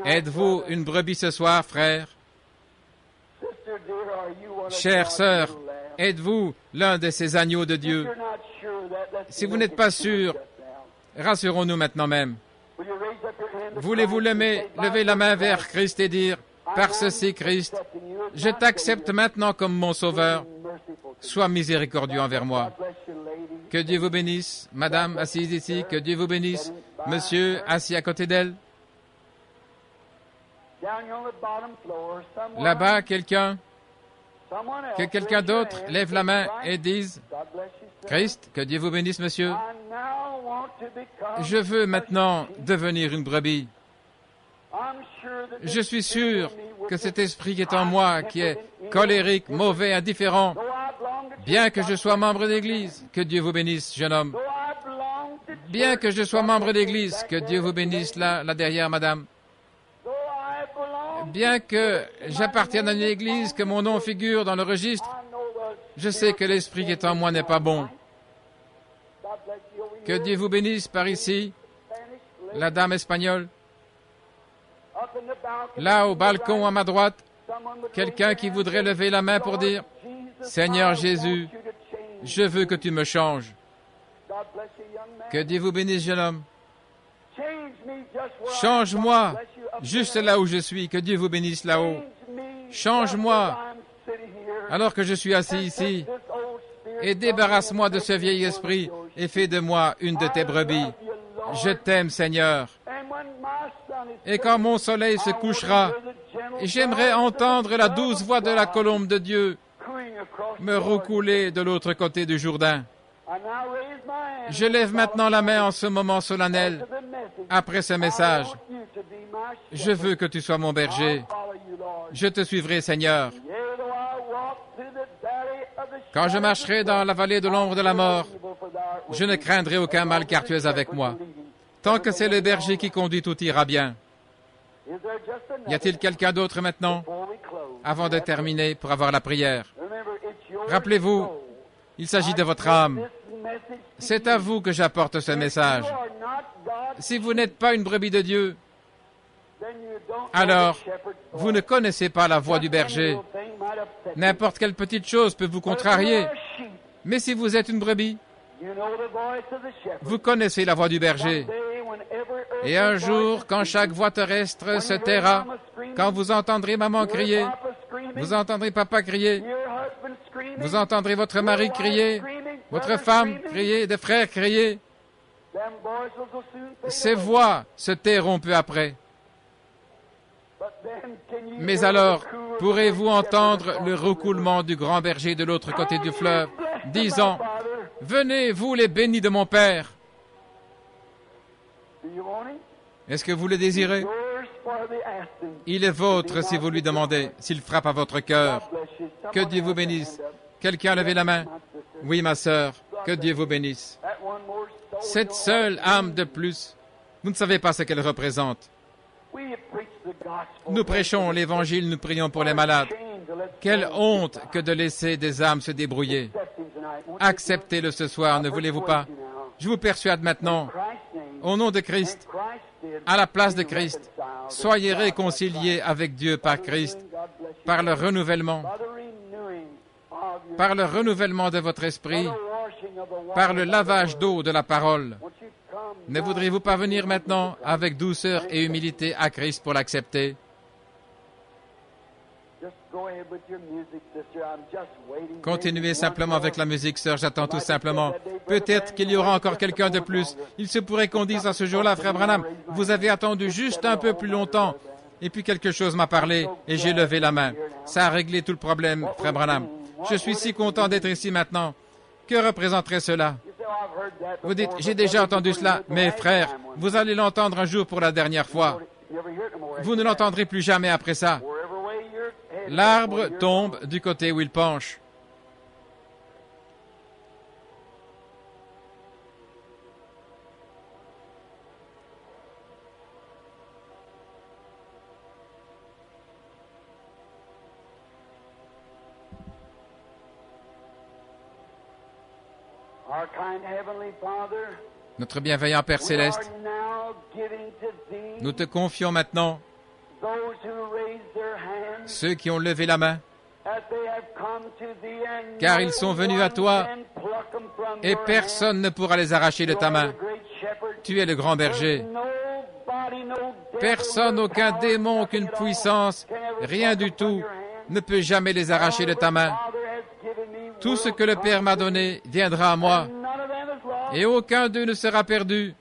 Êtes-vous une brebis ce soir, frère? Chère sœur, êtes-vous l'un de ces agneaux de Dieu? Si vous n'êtes pas sûr, rassurons-nous maintenant même. Voulez-vous lever la main vers Christ et dire, par ceci, Christ, je t'accepte maintenant comme mon sauveur. Sois miséricordieux envers moi. Que Dieu vous bénisse, madame assise ici, que Dieu vous bénisse, monsieur assis à côté d'elle. Là-bas, quelqu'un d'autre lève la main et dise, Christ, que Dieu vous bénisse, monsieur. Je veux maintenant devenir une brebis. Je suis sûr que cet esprit qui est en moi, qui est colérique, mauvais, indifférent, bien que je sois membre d'église, que Dieu vous bénisse, jeune homme. Bien que je sois membre d'église, que Dieu vous bénisse là derrière, madame. Bien que j'appartienne à une église, que mon nom figure dans le registre, je sais que l'esprit qui est en moi n'est pas bon. Que Dieu vous bénisse par ici, la dame espagnole. Là, au balcon à ma droite, Quelqu'un qui voudrait lever la main pour dire, « Seigneur Jésus, je veux que tu me changes. » Que Dieu vous bénisse, jeune homme. Change-moi juste là où je suis. Que Dieu vous bénisse là-haut. Change-moi alors que je suis assis ici. Et débarrasse-moi de ce vieil esprit et fais de moi une de tes brebis. Je t'aime, Seigneur. Et quand mon soleil se couchera, j'aimerais entendre la douce voix de la colombe de Dieu me recouler de l'autre côté du Jourdain. Je lève maintenant la main en ce moment solennel, après ce message. Je veux que tu sois mon berger. Je te suivrai, Seigneur. Quand je marcherai dans la vallée de l'ombre de la mort, je ne craindrai aucun mal car tu es avec moi. Tant que c'est le berger qui conduit, tout ira bien. Y a-t-il quelqu'un d'autre maintenant, avant de terminer, pour avoir la prière? Rappelez-vous, il s'agit de votre âme. C'est à vous que j'apporte ce message. Si vous n'êtes pas une brebis de Dieu, alors vous ne connaissez pas la voix du berger. N'importe quelle petite chose peut vous contrarier. Mais si vous êtes une brebis, vous connaissez la voix du berger. Et un jour, quand chaque voix terrestre se taira, quand vous entendrez maman crier, vous entendrez papa crier, vous entendrez votre mari crier, votre femme crier, des frères crier, ces voix se tairont peu après. Mais alors, pourrez-vous entendre le roucoulement du grand berger de l'autre côté du fleuve, disant, « Venez, vous les bénis de mon Père. » Est-ce que vous le désirez? Il est vôtre si vous lui demandez, s'il frappe à votre cœur. Que Dieu vous bénisse. Quelqu'un a levé la main? Oui, ma sœur, que Dieu vous bénisse. Cette seule âme de plus, vous ne savez pas ce qu'elle représente. Nous prêchons l'Évangile, nous prions pour les malades. Quelle honte que de laisser des âmes se débrouiller. Acceptez-le ce soir, ne voulez-vous pas? Je vous persuade maintenant, au nom de Christ, à la place de Christ, soyez réconciliés avec Dieu par Christ, par le renouvellement de votre esprit, par le lavage d'eau de la parole. Ne voudriez-vous pas venir maintenant avec douceur et humilité à Christ pour l'accepter? Continuez simplement avec la musique, sœur, j'attends tout simplement. Peut-être qu'il y aura encore quelqu'un de plus. Il se pourrait qu'on dise à ce jour-là, frère Branham, vous avez attendu juste un peu plus longtemps. Et puis quelque chose m'a parlé et j'ai levé la main. Ça a réglé tout le problème, frère Branham. Je suis si content d'être ici maintenant. Que représenterait cela? Vous dites, j'ai déjà entendu cela, mais frère, vous allez l'entendre un jour pour la dernière fois. Vous ne l'entendrez plus jamais après ça. L'arbre tombe du côté où il penche. Notre bienveillant Père Céleste, nous te confions maintenant ceux qui ont levé la main, car ils sont venus à toi et personne ne pourra les arracher de ta main. Tu es le grand berger. Personne, aucun démon, aucune puissance, rien du tout ne peut jamais les arracher de ta main. Tout ce que le Père m'a donné viendra à moi, et aucun d'eux ne sera perdu,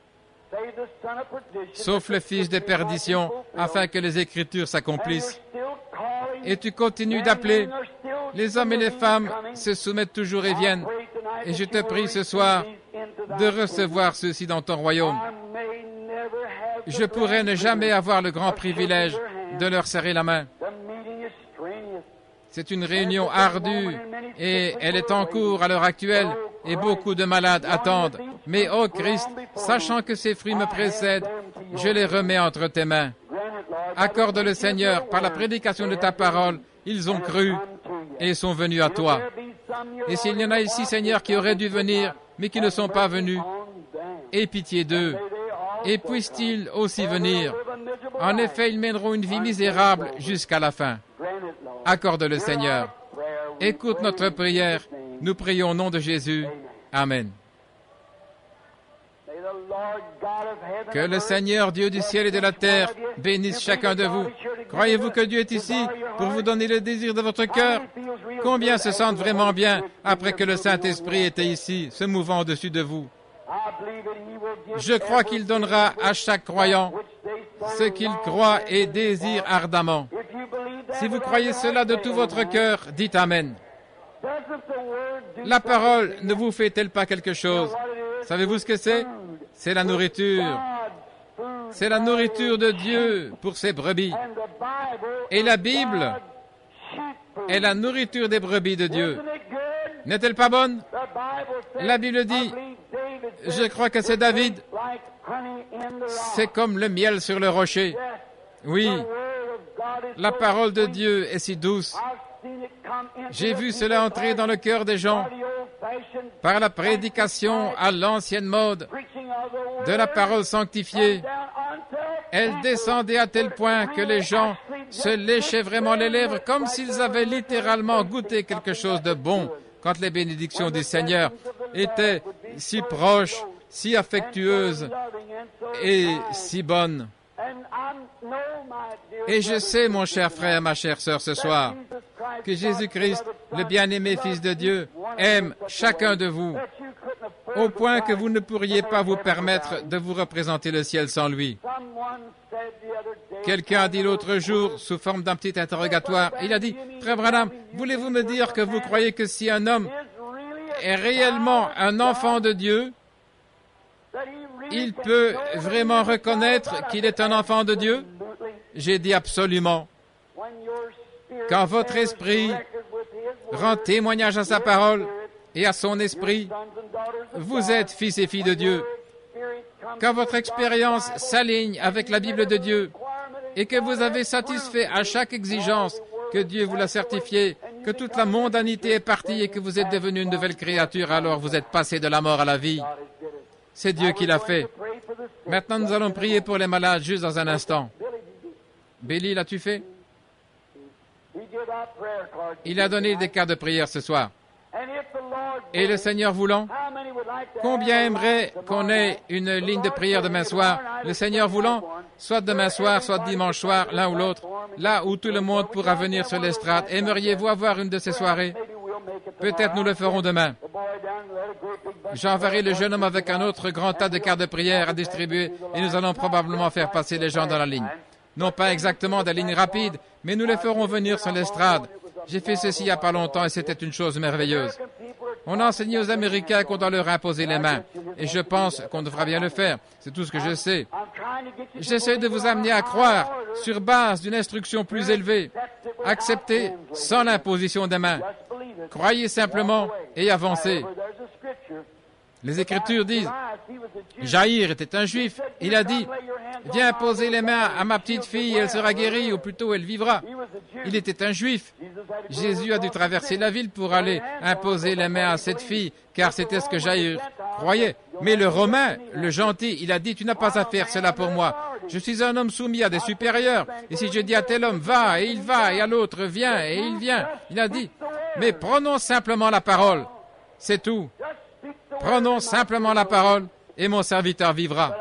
sauf le fils de perdition, afin que les Écritures s'accomplissent. Et tu continues d'appeler. Les hommes et les femmes se soumettent toujours et viennent. Et je te prie ce soir de recevoir ceux-ci dans ton royaume. Je pourrais ne jamais avoir le grand privilège de leur serrer la main. C'est une réunion ardue et elle est en cours à l'heure actuelle et beaucoup de malades attendent. Mais, ô Christ, sachant que ces fruits me précèdent, je les remets entre tes mains. Accorde-le, Seigneur, par la prédication de ta parole, ils ont cru et sont venus à toi. Et s'il y en a ici, Seigneur, qui auraient dû venir, mais qui ne sont pas venus, aie pitié d'eux. Et puissent-ils aussi venir. En effet, ils mèneront une vie misérable jusqu'à la fin. Accorde-le, Seigneur. Écoute notre prière. Nous prions au nom de Jésus. Amen. Que le Seigneur, Dieu du ciel et de la terre, bénisse chacun de vous. Croyez-vous que Dieu est ici pour vous donner le désir de votre cœur? Combien se sentent vraiment bien après que le Saint-Esprit était ici, se mouvant au-dessus de vous? Je crois qu'il donnera à chaque croyant ce qu'il croit et désire ardemment. Si vous croyez cela de tout votre cœur, dites Amen. La parole ne vous fait-elle pas quelque chose? Savez-vous ce que c'est? C'est la nourriture. C'est la nourriture de Dieu pour ses brebis. Et la Bible est la nourriture des brebis de Dieu. N'est-elle pas bonne? La Bible dit, je crois que c'est David, c'est comme le miel sur le rocher. Oui, la parole de Dieu est si douce. J'ai vu cela entrer dans le cœur des gens par la prédication à l'ancienne mode de la parole sanctifiée. Elle descendait à tel point que les gens se léchaient vraiment les lèvres comme s'ils avaient littéralement goûté quelque chose de bon quand les bénédictions du Seigneur étaient si proches, si affectueuses et si bonnes. Et je sais, mon cher frère, ma chère sœur, ce soir, que Jésus-Christ, le bien-aimé Fils de Dieu, aime chacun de vous, au point que vous ne pourriez pas vous permettre de vous représenter le ciel sans lui. Quelqu'un a dit l'autre jour, sous forme d'un petit interrogatoire, il a dit, « Frère Branham, voulez-vous me dire que vous croyez que si un homme est réellement un enfant de Dieu, il peut vraiment reconnaître qu'il est un enfant de Dieu? » J'ai dit absolument. Quand votre esprit rend témoignage à sa parole et à son esprit, vous êtes fils et filles de Dieu. Quand votre expérience s'aligne avec la Bible de Dieu et que vous avez satisfait à chaque exigence, que Dieu vous l'a certifié, que toute la mondanité est partie et que vous êtes devenu une nouvelle créature, alors vous êtes passé de la mort à la vie. C'est Dieu qui l'a fait. Maintenant, nous allons prier pour les malades juste dans un instant. Billy, l'as-tu fait? Il a donné des cartes de prière ce soir. Et le Seigneur voulant, combien aimerait qu'on ait une ligne de prière demain soir? Le Seigneur voulant, soit demain soir, soit dimanche soir, l'un ou l'autre, là où tout le monde pourra venir sur l'estrade. Aimeriez-vous avoir une de ces soirées? Peut-être nous le ferons demain. J'enverrai le jeune homme avec un autre grand tas de cartes de prière à distribuer et nous allons probablement faire passer les gens dans la ligne. Non pas exactement des lignes rapides, mais nous les ferons venir sur l'estrade. J'ai fait ceci il n'y a pas longtemps et c'était une chose merveilleuse. On a enseigné aux Américains qu'on doit leur imposer les mains. Et je pense qu'on devra bien le faire. C'est tout ce que je sais. J'essaie de vous amener à croire sur base d'une instruction plus élevée. Acceptez sans l'imposition des mains. Croyez simplement et avancez. Les Écritures disent, Jaïr était un Juif. Il a dit, viens poser les mains à ma petite fille, elle sera guérie, ou plutôt elle vivra. Il était un Juif. Jésus a dû traverser la ville pour aller imposer les mains à cette fille, car c'était ce que Jaïr croyait. Mais le Romain, le gentil, il a dit, tu n'as pas à faire cela pour moi. Je suis un homme soumis à des supérieurs. Et si je dis à tel homme, va, et il va, et à l'autre, viens, et il vient. Il a dit, mais prenons simplement la parole. C'est tout. Prenons simplement la parole, et mon serviteur vivra.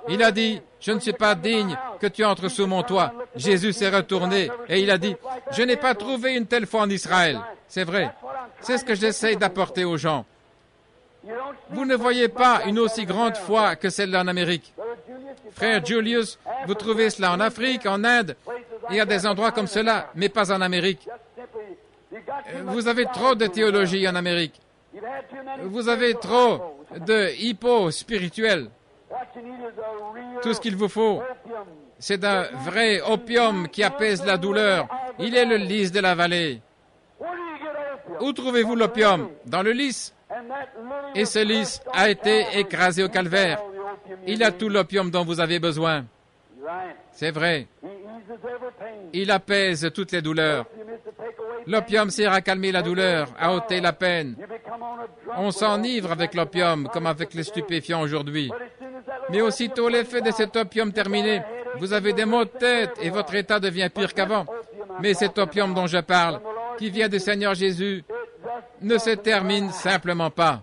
Il a dit, je ne suis pas digne que tu entres sous mon toit. Jésus s'est retourné, et il a dit, je n'ai pas trouvé une telle foi en Israël. C'est vrai. C'est ce que j'essaie d'apporter aux gens. Vous ne voyez pas une aussi grande foi que celle-là en Amérique. Frère Julius, vous trouvez cela en Afrique, en Inde, il y a des endroits comme cela, mais pas en Amérique. Vous avez trop de théologie en Amérique. Vous avez trop de hypo spirituel. Tout ce qu'il vous faut, c'est un vrai opium qui apaise la douleur. Il est le lys de la vallée. Où trouvez-vous l'opium? Dans le lys. Et ce lys a été écrasé au calvaire. Il a tout l'opium dont vous avez besoin. C'est vrai. Il apaise toutes les douleurs. L'opium sert à calmer la douleur, à ôter la peine. On s'enivre avec l'opium, comme avec les stupéfiants aujourd'hui. Mais aussitôt l'effet de cet opium terminé, vous avez des maux de tête et votre état devient pire qu'avant. Mais cet opium dont je parle, qui vient du Seigneur Jésus, ne se termine simplement pas.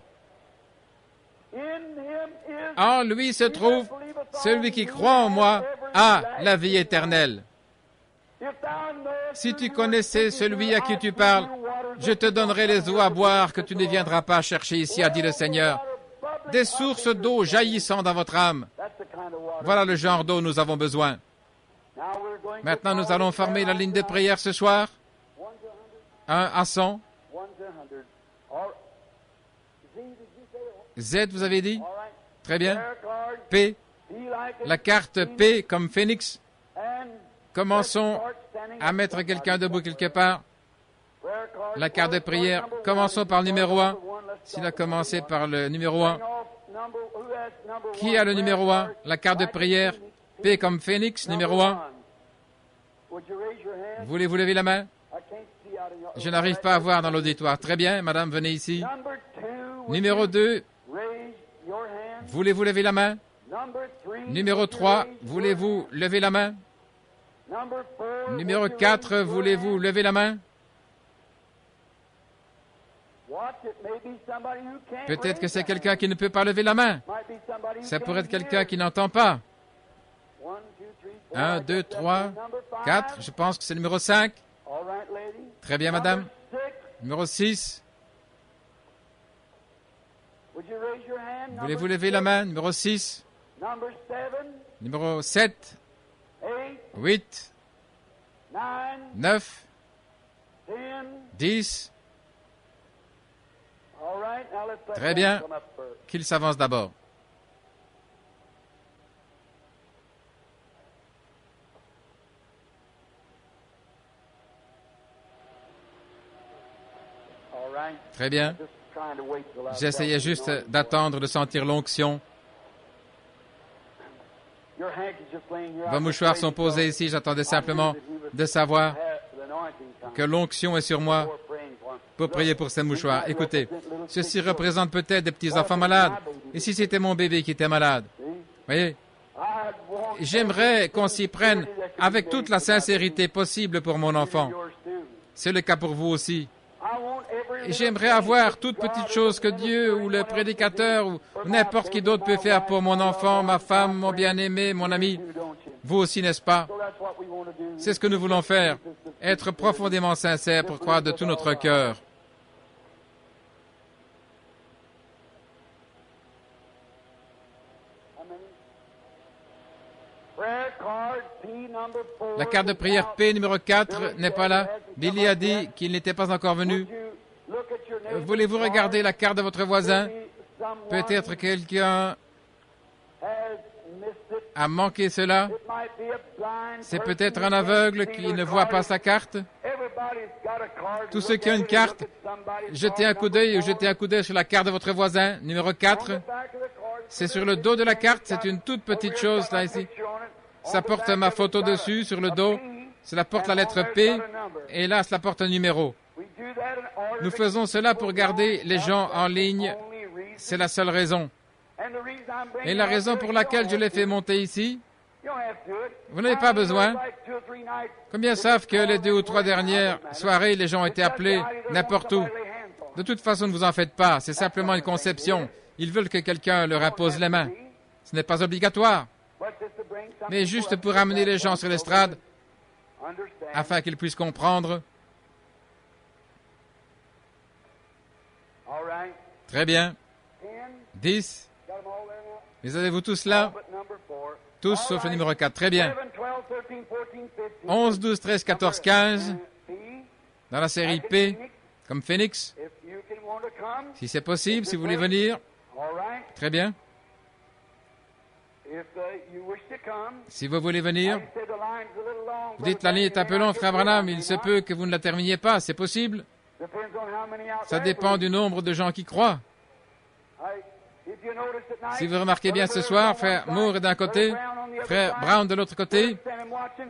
En lui se trouve celui qui croit en moi a la vie éternelle. Si tu connaissais celui à qui tu parles, je te donnerai les eaux à boire que tu ne viendras pas chercher ici, a dit le Seigneur. Des sources d'eau jaillissant dans votre âme. Voilà le genre d'eau nous avons besoin. Maintenant, nous allons former la ligne de prière ce soir. 1 à 100. Z, vous avez dit? Très bien. P. La carte P comme Phoenix. Commençons à mettre quelqu'un debout quelque part. La carte de prière. Commençons par le numéro 1. S'il a commencé par le numéro 1. Qui a le numéro 1? La carte de prière. P comme Phoenix, numéro 1. Voulez-vous lever la main? Je n'arrive pas à voir dans l'auditoire. Très bien, madame, venez ici. Numéro 2. Voulez-vous lever la main? Numéro 3. Voulez-vous lever la main? Numéro 4. Voulez-vous lever la main? Peut-être que c'est quelqu'un qui ne peut pas lever la main. Ça pourrait être quelqu'un qui n'entend pas. 1, 2, 3, 4. Je pense que c'est le numéro 5. Très bien, madame. Numéro 6. Voulez-vous lever la main? Numéro 6. Numéro 7. 8. 9. 10. Très bien. Qu'il s'avance d'abord. Très bien. J'essayais juste d'attendre de sentir l'onction. Vos mouchoirs sont posés ici. J'attendais simplement de savoir que l'onction est sur moi pour prier pour ces mouchoirs. Écoutez, ceci représente peut-être des petits enfants malades. Et si c'était mon bébé qui était malade? Voyez? J'aimerais qu'on s'y prenne avec toute la sincérité possible pour mon enfant. C'est le cas pour vous aussi. J'aimerais avoir toute petite chose que Dieu ou le prédicateur ou n'importe qui d'autre peut faire pour mon enfant, ma femme, mon bien-aimé, mon ami. Vous aussi, n'est-ce pas? C'est ce que nous voulons faire. Être profondément sincères pour croire de tout notre cœur. La carte de prière P numéro 4 n'est pas là. Billy a dit qu'il n'était pas encore venu. Voulez-vous regarder la carte de votre voisin? Peut-être quelqu'un a manqué cela. C'est peut-être un aveugle qui ne voit pas sa carte. Tous ceux qui ont une carte, jetez un coup d'œil ou jetez un coup d'œil sur la carte de votre voisin, numéro 4. C'est sur le dos de la carte, c'est une toute petite chose là ici. Ça porte ma photo dessus, sur le dos. Cela porte la lettre P, et là, cela porte un numéro. Nous faisons cela pour garder les gens en ligne. C'est la seule raison. Et la raison pour laquelle je l'ai fait monter ici, vous n'avez pas besoin. Combien savent que les 2 ou 3 dernières soirées, les gens ont été appelés n'importe où? De toute façon, ne vous en faites pas. C'est simplement une conception. Ils veulent que quelqu'un leur impose les mains. Ce n'est pas obligatoire. Mais juste pour amener les gens sur l'estrade, afin qu'ils puissent comprendre. Très bien. 10. Les avez-vous tous là? Tous sauf le numéro 4. Très bien. 11, 12, 13, 14, 15. Dans la série P, comme Phoenix. Si c'est possible, si vous voulez venir. Très bien. Si vous voulez venir, vous dites la ligne est un peu longue, frère Branham, il se peut que vous ne la terminiez pas, c'est possible. Ça dépend du nombre de gens qui croient. Si vous remarquez bien ce soir, frère Moore est d'un côté, frère Brown de l'autre côté,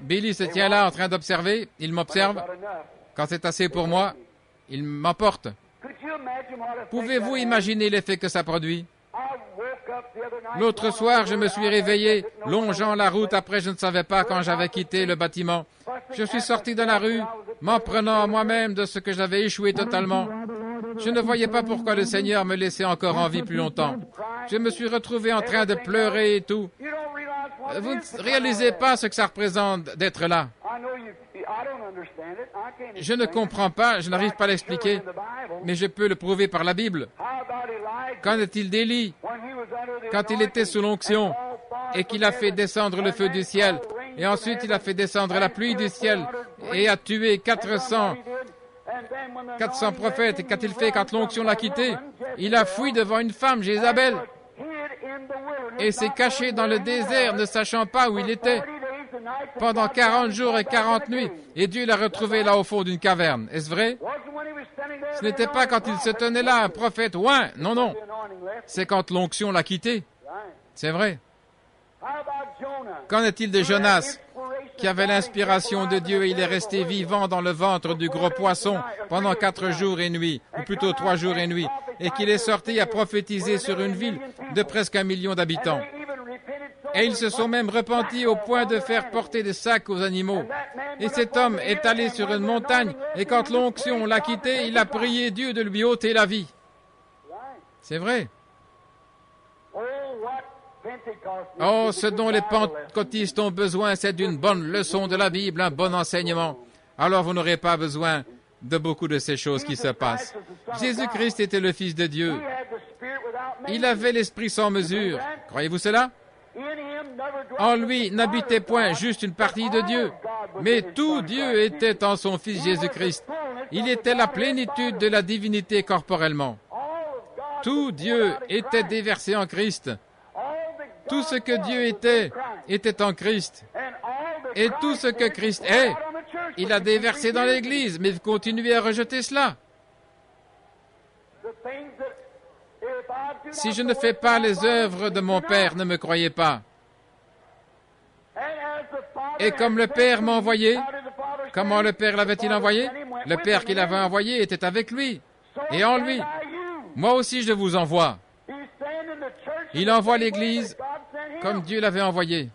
Billy se tient là en train d'observer, il m'observe. Quand c'est assez pour moi, il m'emporte. Pouvez-vous imaginer l'effet que ça produit? L'autre soir, je me suis réveillé, longeant la route après je ne savais pas quand j'avais quitté le bâtiment. Je suis sorti de la rue, m'en prenant à moi-même de ce que j'avais échoué totalement. Je ne voyais pas pourquoi le Seigneur me laissait encore en vie plus longtemps. Je me suis retrouvé en train de pleurer et tout. Vous ne réalisez pas ce que ça représente d'être là. Je ne comprends pas, je n'arrive pas à l'expliquer, mais je peux le prouver par la Bible. Qu'en est-il d'Élie, quand il était sous l'onction et qu'il a fait descendre le feu du ciel, et ensuite il a fait descendre la pluie du ciel et a tué 400 prophètes, et qu'a-t-il fait quand l'onction l'a quitté? Il a fui devant une femme, Jézabel, et s'est caché dans le désert, ne sachant pas où il était, pendant 40 jours et 40 nuits, et Dieu l'a retrouvé là au fond d'une caverne. Est-ce vrai? Ce n'était pas quand il se tenait là, un prophète, ouin, non, non. C'est quand l'onction l'a quitté. C'est vrai. Qu'en est-il de Jonas, qui avait l'inspiration de Dieu et il est resté vivant dans le ventre du gros poisson pendant 4 jours et nuits, ou plutôt 3 jours et nuits, et qu'il est sorti à prophétiser sur une ville de presque 1 million d'habitants. Et ils se sont même repentis au point de faire porter des sacs aux animaux. Et cet homme est allé sur une montagne, et quand l'onction l'a quitté, il a prié Dieu de lui ôter la vie. C'est vrai. Oh, ce dont les pentecôtistes ont besoin, c'est d'une bonne leçon de la Bible, un bon enseignement. Alors vous n'aurez pas besoin de beaucoup de ces choses qui se passent. Jésus-Christ était le Fils de Dieu. Il avait l'Esprit sans mesure. Croyez-vous cela? En lui n'habitait point juste une partie de Dieu, mais tout Dieu était en son Fils Jésus-Christ. Il était la plénitude de la divinité corporellement. Tout Dieu était déversé en Christ. Tout ce que Dieu était en Christ. Et tout ce que Christ est, il a déversé dans l'Église, mais vous continuez à rejeter cela. Si je ne fais pas les œuvres de mon Père, ne me croyez pas. Et comme le Père m'a envoyé, comment le Père l'avait-il envoyé? Le Père qui l'avait envoyé était avec lui et en lui. Moi aussi je vous envoie. Il envoie l'Église comme Dieu l'avait envoyé.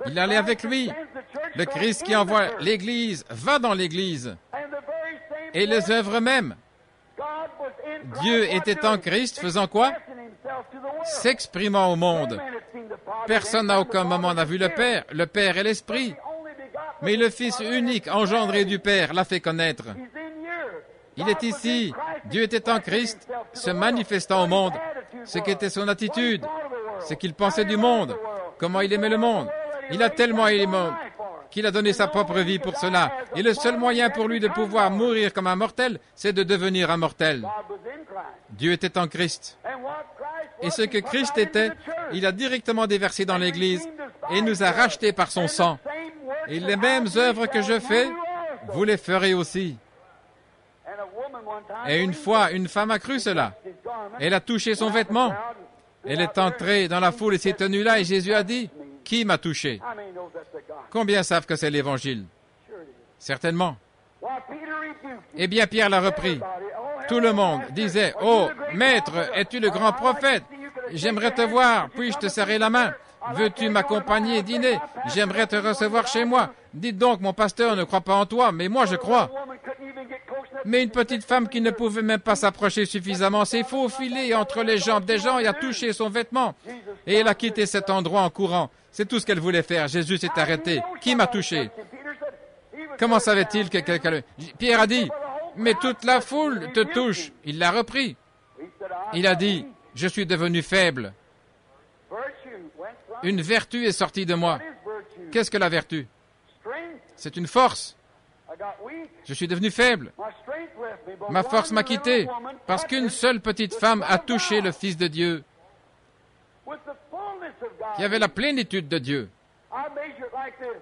Il allait avec lui. Le Christ qui envoie l'Église va dans l'Église. Et les œuvres mêmes. Dieu était en Christ, faisant quoi? S'exprimant au monde. Personne à aucun moment n'a vu le Père. Le Père est l'Esprit. Mais le Fils unique, engendré du Père, l'a fait connaître. Il est ici. Dieu était en Christ, se manifestant au monde. Ce qu'était son attitude, ce qu'il pensait du monde, comment il aimait le monde. Il a tellement aimé le monde qu'il a donné sa propre vie pour cela. Et le seul moyen pour lui de pouvoir mourir comme un mortel, c'est de devenir un mortel. Dieu était en Christ. Et ce que Christ était, il a directement déversé dans l'Église et nous a rachetés par son sang. Et les mêmes œuvres que je fais, vous les ferez aussi. Et une fois, une femme a cru cela. Elle a touché son vêtement. Elle est entrée dans la foule et s'est tenue là et Jésus a dit, « Qui m'a touché ?» Combien savent que c'est l'Évangile? Certainement. Eh bien, Pierre l'a repris. Tout le monde disait, « Oh, Maître, es-tu le grand prophète? J'aimerais te voir, puis-je te serrer la main? Veux-tu m'accompagner dîner? J'aimerais te recevoir chez moi. Dites donc, mon pasteur ne croit pas en toi, mais moi je crois. » Mais une petite femme qui ne pouvait même pas s'approcher suffisamment s'est faufilée entre les jambes des gens et a touché son vêtement. Et elle a quitté cet endroit en courant. C'est tout ce qu'elle voulait faire. Jésus s'est arrêté. Qui m'a touché? Comment savait-il que quelqu'un... Pierre a dit, mais toute la foule te touche. Il l'a repris. Il a dit, je suis devenu faible. Une vertu est sortie de moi. Qu'est-ce que la vertu? C'est une force. Je suis devenu faible. Ma force m'a quitté parce qu'une seule petite femme a touché le Fils de Dieu, qui avait la plénitude de Dieu.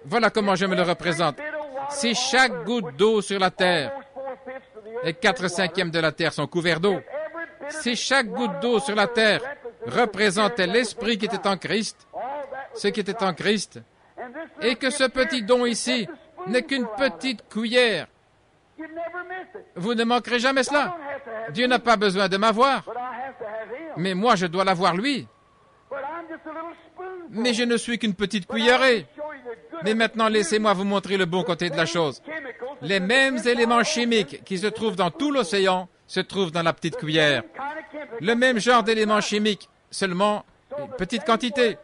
Voilà comment je me le représente. Si chaque goutte d'eau sur la terre, et 4/5 de la terre sont couverts d'eau, si chaque goutte d'eau sur la terre représentait l'Esprit qui était en Christ, ce qui était en Christ, et que ce petit don ici n'est qu'une petite cuillère, vous ne manquerez jamais cela. Dieu n'a pas besoin de m'avoir, mais moi je dois l'avoir lui. Mais je ne suis qu'une petite cuillerée. Mais maintenant, laissez-moi vous montrer le bon côté de la chose. Les mêmes éléments chimiques qui se trouvent dans tout l'océan se trouvent dans la petite cuillère. Le même genre d'éléments chimiques, seulement une petite quantité.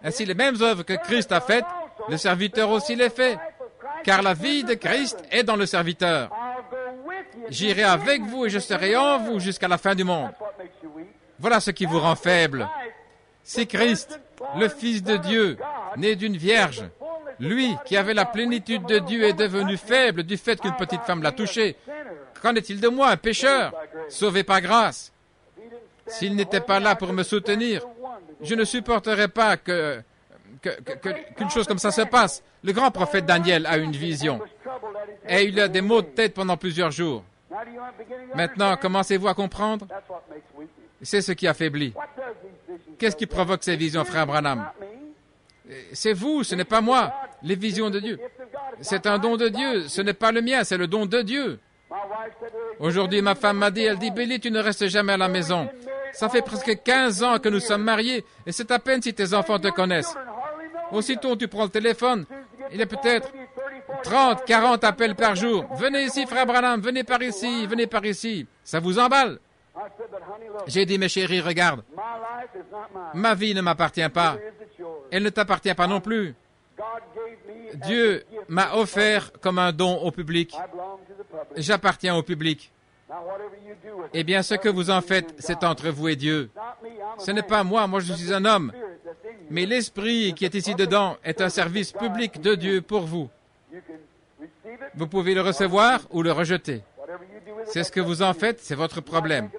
Ainsi, les mêmes œuvres que Christ a faites, le serviteur aussi les fait. Car la vie de Christ est dans le serviteur. J'irai avec vous et je serai en vous jusqu'à la fin du monde. Voilà ce qui vous rend faible. C'est Christ, le Fils de Dieu, né d'une vierge. Lui, qui avait la plénitude de Dieu, est devenu faible du fait qu'une petite femme l'a touché. Qu'en est-il de moi, un pécheur, sauvé par grâce? S'il n'était pas là pour me soutenir, je ne supporterais pas qu'une chose comme ça se passe. Le grand prophète Daniel a une vision. Et il a des maux de tête pendant plusieurs jours. Maintenant, commencez-vous à comprendre? C'est ce qui affaiblit. Qu'est-ce qui provoque ces visions, frère Branham? C'est vous, ce n'est pas moi. Les visions de Dieu. C'est un don de Dieu, ce n'est pas le mien, c'est le don de Dieu. Aujourd'hui, ma femme m'a dit, elle dit, Billy, tu ne restes jamais à la maison. Ça fait presque 15 ans que nous sommes mariés, et c'est à peine si tes enfants te connaissent. Aussitôt, tu prends le téléphone, il y a peut-être 30, 40 appels par jour. Venez ici, frère Branham, venez par ici, venez par ici. Ça vous emballe? J'ai dit, mes chéris, regarde, ma vie ne m'appartient pas. Elle ne t'appartient pas non plus. Dieu m'a offert comme un don au public. J'appartiens au public. Eh bien, ce que vous en faites, c'est entre vous et Dieu. Ce n'est pas moi, moi je suis un homme. Mais l'esprit qui est ici dedans est un service public de Dieu pour vous. Vous pouvez le recevoir ou le rejeter. C'est ce que vous en faites, c'est votre problème.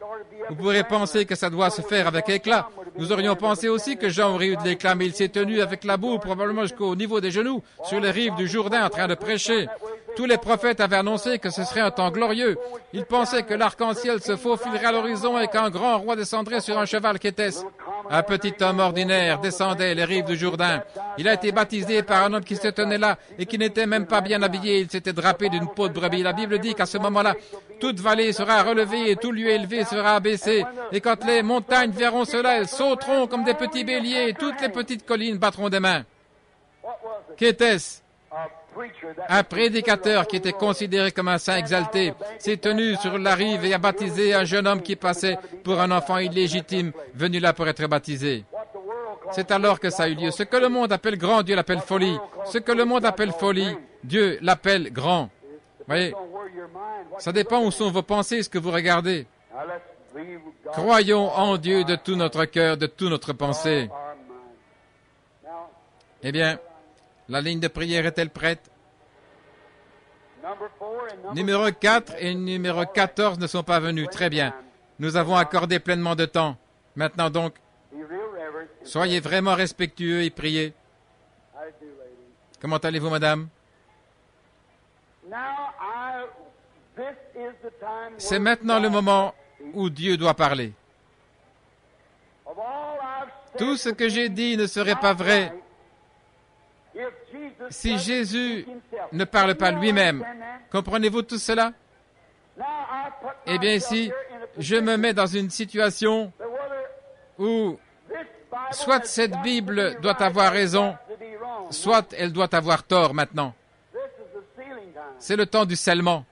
Vous pourrez penser que ça doit se faire avec éclat. Nous aurions pensé aussi que Jean aurait eu de l'éclat, mais il s'est tenu avec la boue, probablement jusqu'au niveau des genoux, sur les rives du Jourdain, en train de prêcher. Tous les prophètes avaient annoncé que ce serait un temps glorieux. Ils pensaient que l'arc-en-ciel se faufilerait à l'horizon et qu'un grand roi descendrait sur un cheval qu'était-ce. Un petit homme ordinaire descendait les rives du Jourdain. Il a été baptisé par un homme qui se tenait là et qui n'était même pas bien habillé. Il s'était drapé d'une peau de brebis. La Bible dit qu'à ce moment-là, toute vallée sera relevée et tout lieu élevé sera abaissé. Et quand les montagnes verront cela, elles sauteront comme des petits béliers et toutes les petites collines battront des mains. Qu'était-ce? Un prédicateur qui était considéré comme un saint exalté s'est tenu sur la rive et a baptisé un jeune homme qui passait pour un enfant illégitime venu là pour être baptisé. C'est alors que ça a eu lieu. Ce que le monde appelle grand, Dieu l'appelle folie. Ce que le monde appelle folie, Dieu l'appelle grand. Voyez, ça dépend où sont vos pensées, ce que vous regardez. Croyons en Dieu de tout notre cœur, de toute notre pensée. Eh bien, la ligne de prière est-elle prête? Numéro 4 et numéro 14 ne sont pas venus. Très bien. Nous avons accordé pleinement de temps. Maintenant donc, soyez vraiment respectueux et priez. Comment allez-vous, madame? C'est maintenant le moment où Dieu doit parler. Tout ce que j'ai dit ne serait pas vrai si Jésus ne parle pas lui-même. Comprenez-vous tout cela? Eh bien ici, je me mets dans une situation où soit cette Bible doit avoir raison, soit elle doit avoir tort maintenant. C'est le temps du scellement.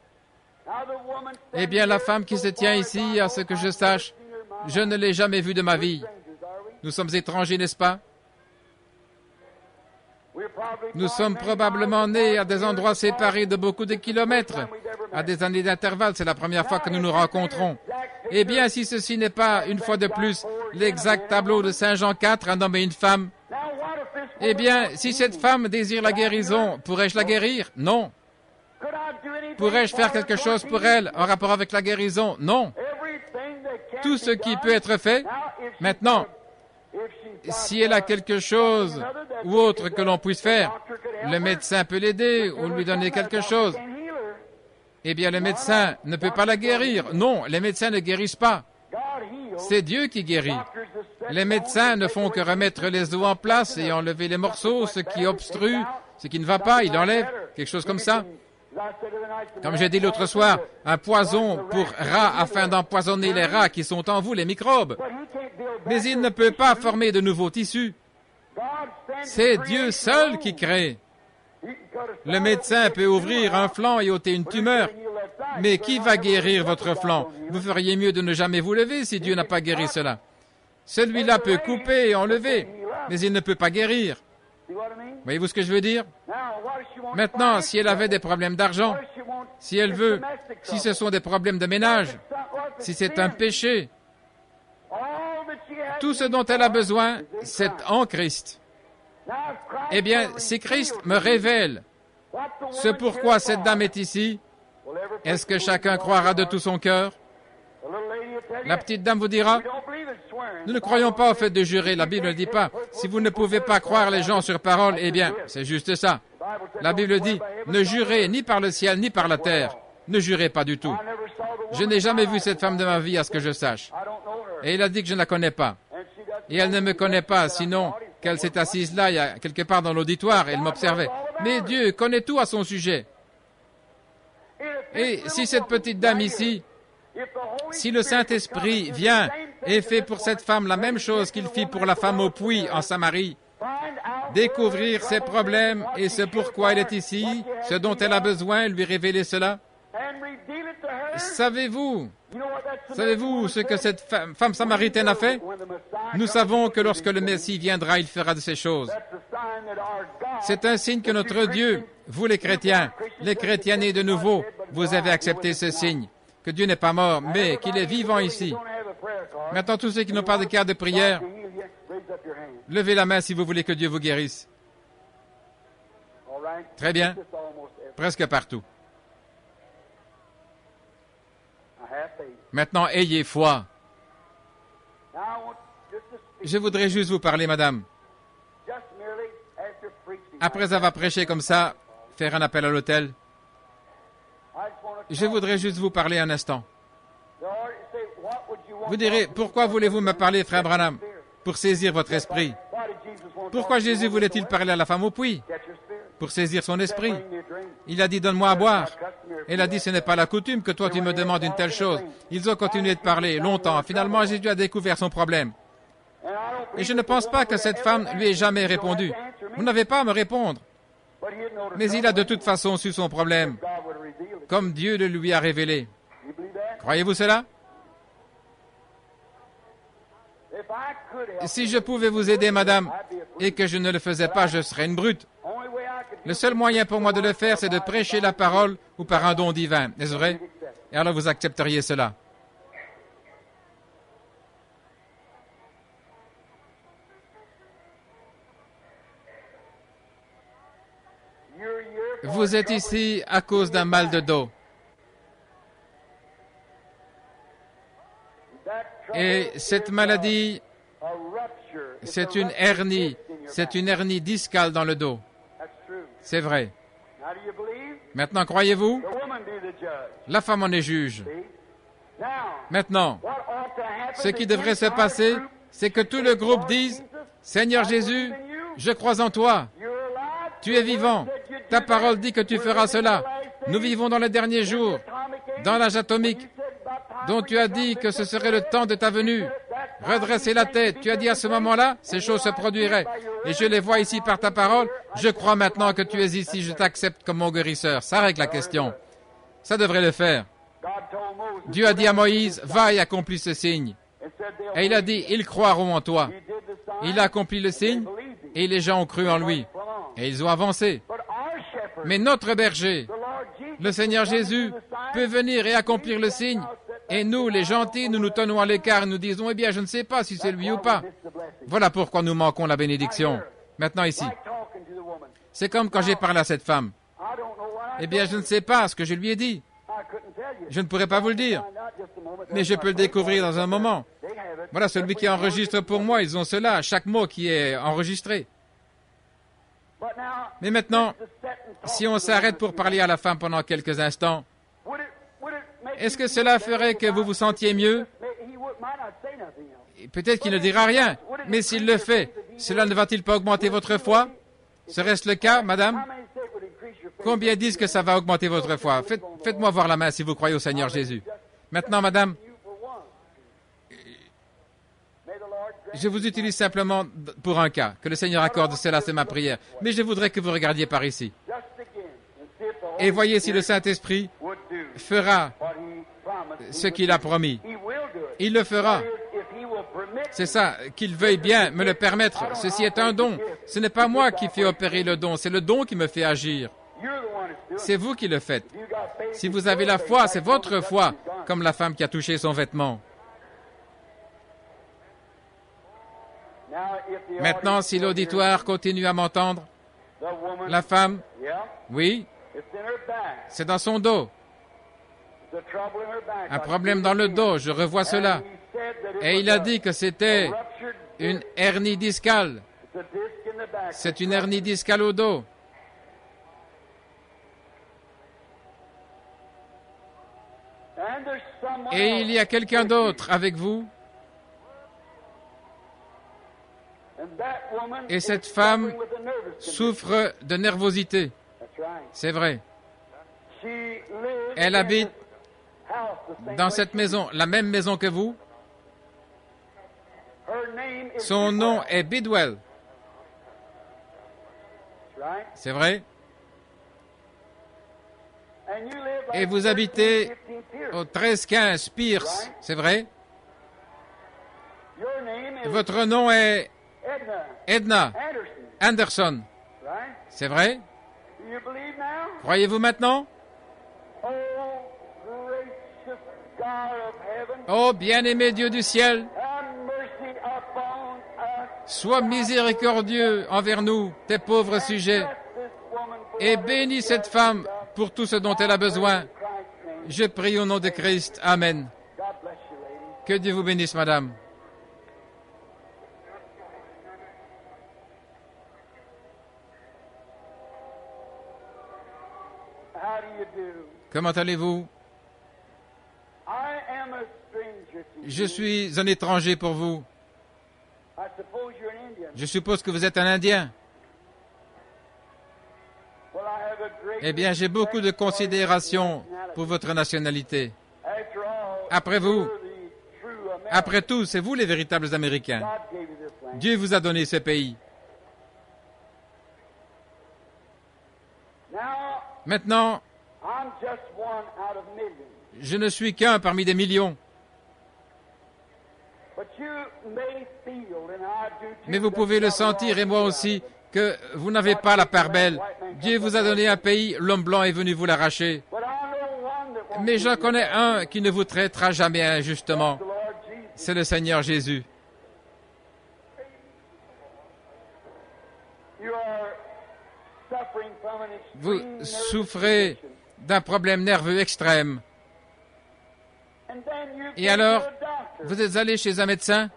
Eh bien, la femme qui se tient ici, à ce que je sache, je ne l'ai jamais vue de ma vie. Nous sommes étrangers, n'est-ce pas? Nous sommes probablement nés à des endroits séparés de beaucoup de kilomètres, à des années d'intervalle. C'est la première fois que nous nous rencontrons. Eh bien, si ceci n'est pas, une fois de plus, l'exact tableau de Saint Jean 4, un homme et une femme, eh bien, si cette femme désire la guérison, pourrais-je la guérir? Non. Pourrais-je faire quelque chose pour elle en rapport avec la guérison? Non. Tout ce qui peut être fait, maintenant, si elle a quelque chose ou autre que l'on puisse faire, le médecin peut l'aider ou lui donner quelque chose. Eh bien, le médecin ne peut pas la guérir. Non, les médecins ne guérissent pas. C'est Dieu qui guérit. Les médecins ne font que remettre les os en place et enlever les morceaux, ce qui obstrue, ce qui ne va pas, il enlève, quelque chose comme ça. Comme j'ai dit l'autre soir, un poison pour rats afin d'empoisonner les rats qui sont en vous, les microbes. Mais il ne peut pas former de nouveaux tissus. C'est Dieu seul qui crée. Le médecin peut ouvrir un flanc et ôter une tumeur. Mais qui va guérir votre flanc? Vous feriez mieux de ne jamais vous lever si Dieu n'a pas guéri cela. Celui-là peut couper et enlever, mais il ne peut pas guérir. Voyez-vous ce que je veux dire? Maintenant, si elle avait des problèmes d'argent, si elle veut, si ce sont des problèmes de ménage, si c'est un péché, tout ce dont elle a besoin, c'est en Christ. Eh bien, si Christ me révèle ce pourquoi cette dame est ici, est-ce que chacun croira de tout son cœur? La petite dame vous dira, nous ne croyons pas au fait de jurer. La Bible ne dit pas, si vous ne pouvez pas croire les gens sur parole, eh bien, c'est juste ça. La Bible dit, ne jurez ni par le ciel ni par la terre. Ne jurez pas du tout. Je n'ai jamais vu cette femme de ma vie à ce que je sache. Et il a dit que je ne la connais pas. Et elle ne me connaît pas, sinon qu'elle s'est assise là, il y a quelque part dans l'auditoire, et elle m'observait. Mais Dieu connaît tout à son sujet. Et si cette petite dame ici, si le Saint-Esprit vient et fait pour cette femme la même chose qu'il fit pour la femme au puits en Samarie, découvrir ses problèmes et ce pourquoi elle est ici, ce dont elle a besoin, lui révéler cela. Savez-vous ce que cette femme samaritaine a fait? Nous savons que lorsque le Messie viendra, il fera de ces choses. C'est un signe que notre Dieu, vous les chrétiens nés de nouveau, vous avez accepté ce signe, que Dieu n'est pas mort, mais qu'il est vivant ici. Maintenant, tous ceux qui n'ont pas de carte de prière, levez la main si vous voulez que Dieu vous guérisse. Très bien, presque partout. Maintenant, ayez foi. Je voudrais juste vous parler, madame. Après avoir prêché comme ça, faire un appel à l'autel, je voudrais juste vous parler un instant. Vous direz, pourquoi voulez-vous me parler, frère Branham? Pour saisir votre esprit. Pourquoi Jésus voulait-il parler à la femme au puits? Pour saisir son esprit. Il a dit, donne-moi à boire. Elle a dit, ce n'est pas la coutume que toi tu me demandes une telle chose. Ils ont continué de parler longtemps. Finalement, Jésus a découvert son problème. Et je ne pense pas que cette femme lui ait jamais répondu. Vous n'avez pas à me répondre. Mais il a de toute façon su son problème, comme Dieu le lui a révélé. Croyez-vous cela? Si je pouvais vous aider, madame, et que je ne le faisais pas, je serais une brute. Le seul moyen pour moi de le faire, c'est de prêcher la parole ou par un don divin. Est-ce vrai? Et alors vous accepteriez cela. Vous êtes ici à cause d'un mal de dos. Et cette maladie, c'est une hernie discale dans le dos. C'est vrai. Maintenant, croyez-vous? La femme en est juge. Maintenant, ce qui devrait se passer, c'est que tout le groupe dise, « Seigneur Jésus, je crois en toi. Tu es vivant. Ta parole dit que tu feras cela. Nous vivons dans les derniers jours, dans l'âge atomique, dont tu as dit que ce serait le temps de ta venue. Redresser la tête. Tu as dit à ce moment-là, ces choses se produiraient. Et je les vois ici par ta parole. Je crois maintenant que tu es ici. Je t'accepte comme mon guérisseur. Ça règle la question. Ça devrait le faire. Dieu a dit à Moïse, va et accomplis ce signe. Et il a dit, ils croiront en toi. Il a accompli le signe et les gens ont cru en lui. Et ils ont avancé. Mais notre berger, le Seigneur Jésus, peut venir et accomplir le signe. Et nous, les gentils, nous nous tenons à l'écart et nous disons, eh bien, je ne sais pas si c'est lui ou pas. Voilà pourquoi nous manquons la bénédiction. Maintenant ici. C'est comme quand j'ai parlé à cette femme. Eh bien, je ne sais pas ce que je lui ai dit. Je ne pourrais pas vous le dire. Mais je peux le découvrir dans un moment. Voilà, celui qui enregistre pour moi, ils ont cela, chaque mot qui est enregistré. Mais maintenant, si on s'arrête pour parler à la femme pendant quelques instants, est-ce que cela ferait que vous vous sentiez mieux? Peut-être qu'il ne dira rien, mais s'il le fait, cela ne va-t-il pas augmenter votre foi? Serait-ce le cas, madame? Combien disent que ça va augmenter votre foi? Faites-moi voir la main si vous croyez au Seigneur Jésus. Maintenant, madame, je vous utilise simplement pour un cas. Que le Seigneur accorde cela, c'est ma prière. Mais je voudrais que vous regardiez par ici. Et voyez si le Saint-Esprit fera ce qu'il a promis. Il le fera. C'est ça, qu'il veuille bien me le permettre. Ceci est un don. Ce n'est pas moi qui fais opérer le don, c'est le don qui me fait agir. C'est vous qui le faites. Si vous avez la foi, c'est votre foi, comme la femme qui a touché son vêtement. Maintenant, si l'auditoire continue à m'entendre, la femme, oui, c'est dans son dos. Un problème dans le dos, je revois cela. Et il a dit que c'était une hernie discale. C'est une hernie discale au dos. Et il y a quelqu'un d'autre avec vous. Et cette femme souffre de nervosité. C'est vrai. Elle habite dans cette maison, la même maison que vous. Son nom est Bidwell. C'est vrai. Et vous habitez au 1315 Pierce. C'est vrai. Votre nom est Edna Anderson. C'est vrai. Croyez-vous maintenant? Oh, bien-aimé Dieu du ciel, sois miséricordieux envers nous, tes pauvres sujets, et bénis cette femme pour tout ce dont elle a besoin. Je prie au nom de Christ. Amen. Que Dieu vous bénisse, madame. Comment allez-vous? Je suis un étranger pour vous. Je suppose que vous êtes un Indien. Eh bien, j'ai beaucoup de considération pour votre nationalité. Après tout, c'est vous les véritables Américains. Dieu vous a donné ce pays. Maintenant, je ne suis qu'un parmi des millions. Mais vous pouvez le sentir, et moi aussi, que vous n'avez pas la part belle. Dieu vous a donné un pays, l'homme blanc est venu vous l'arracher. Mais j'en connais un qui ne vous traitera jamais injustement. C'est le Seigneur Jésus. Vous souffrez d'un problème nerveux extrême. Et alors, vous êtes allé chez un médecin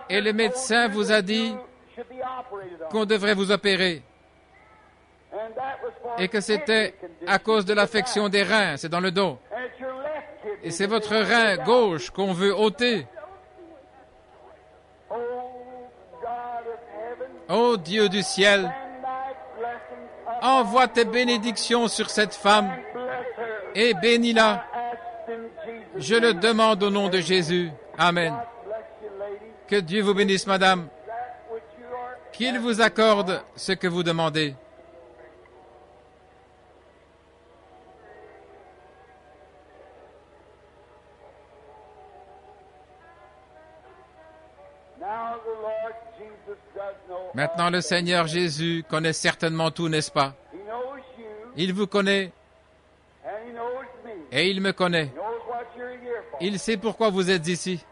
et le médecin vous a dit qu'on devrait vous opérer et que c'était à cause de l'affection des reins, c'est dans le dos. Et c'est votre rein gauche qu'on veut ôter. Ô Dieu du ciel, envoie tes bénédictions sur cette femme et bénis-la. Je le demande au nom de Jésus. Amen. Que Dieu vous bénisse, madame. Qu'il vous accorde ce que vous demandez. Maintenant, le Seigneur Jésus connaît certainement tout, n'est-ce pas? Il vous connaît et il me connaît. Il sait pourquoi vous êtes ici.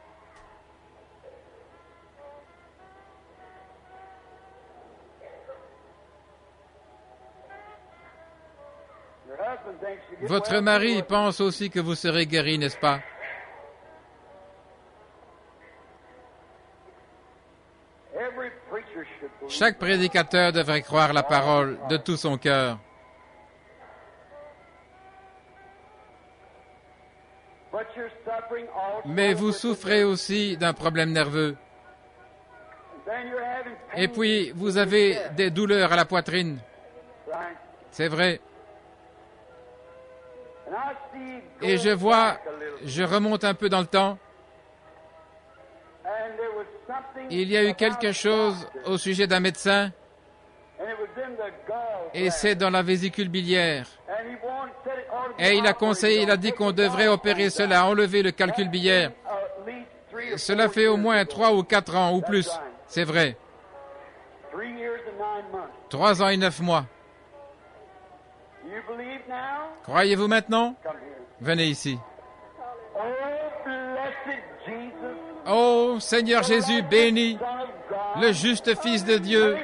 Votre mari pense aussi que vous serez guéri, n'est-ce pas? Chaque prédicateur devrait croire la parole de tout son cœur. Mais vous souffrez aussi d'un problème nerveux. Et puis, vous avez des douleurs à la poitrine. C'est vrai. Et je vois, je remonte un peu dans le temps. Il y a eu quelque chose au sujet d'un médecin, et c'est dans la vésicule biliaire. Et il a conseillé, il a dit qu'on devrait opérer cela, enlever le calcul biliaire. Cela fait au moins 3 ou 4 ans ou plus. C'est vrai. 3 ans et 9 mois. Croyez-vous maintenant? Venez ici. Oh, Seigneur Jésus, béni, le juste Fils de Dieu,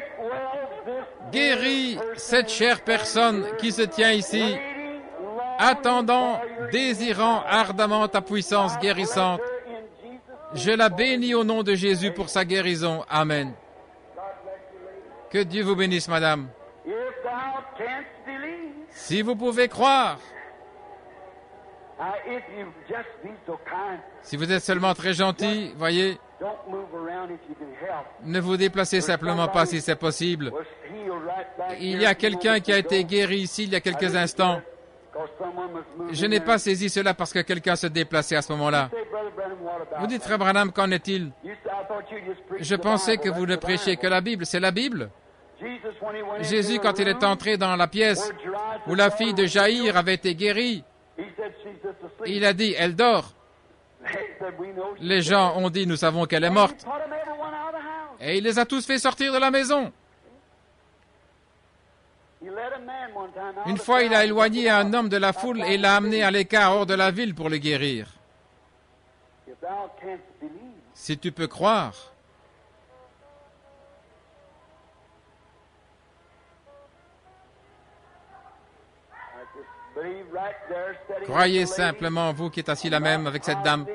guéris cette chère personne qui se tient ici, attendant, désirant ardemment ta puissance guérissante. Je la bénis au nom de Jésus pour sa guérison. Amen. Que Dieu vous bénisse, madame. Si vous pouvez croire, si vous êtes seulement très gentil, voyez, ne vous déplacez simplement pas si c'est possible. Il y a quelqu'un qui a été guéri ici il y a quelques instants. Je n'ai pas saisi cela parce que quelqu'un se déplaçait à ce moment-là. Vous dites, Frère Branham, qu'en est-il? Je pensais que vous ne prêchiez que la Bible. C'est la Bible? Jésus, quand il est entré dans la pièce où la fille de Jaïr avait été guérie, il a dit, elle dort. Les gens ont dit, nous savons qu'elle est morte. Et il les a tous fait sortir de la maison. Une fois, il a éloigné un homme de la foule et l'a amené à l'écart hors de la ville pour le guérir. Si tu peux croire, croyez simplement, vous qui êtes assis là même avec cette dame.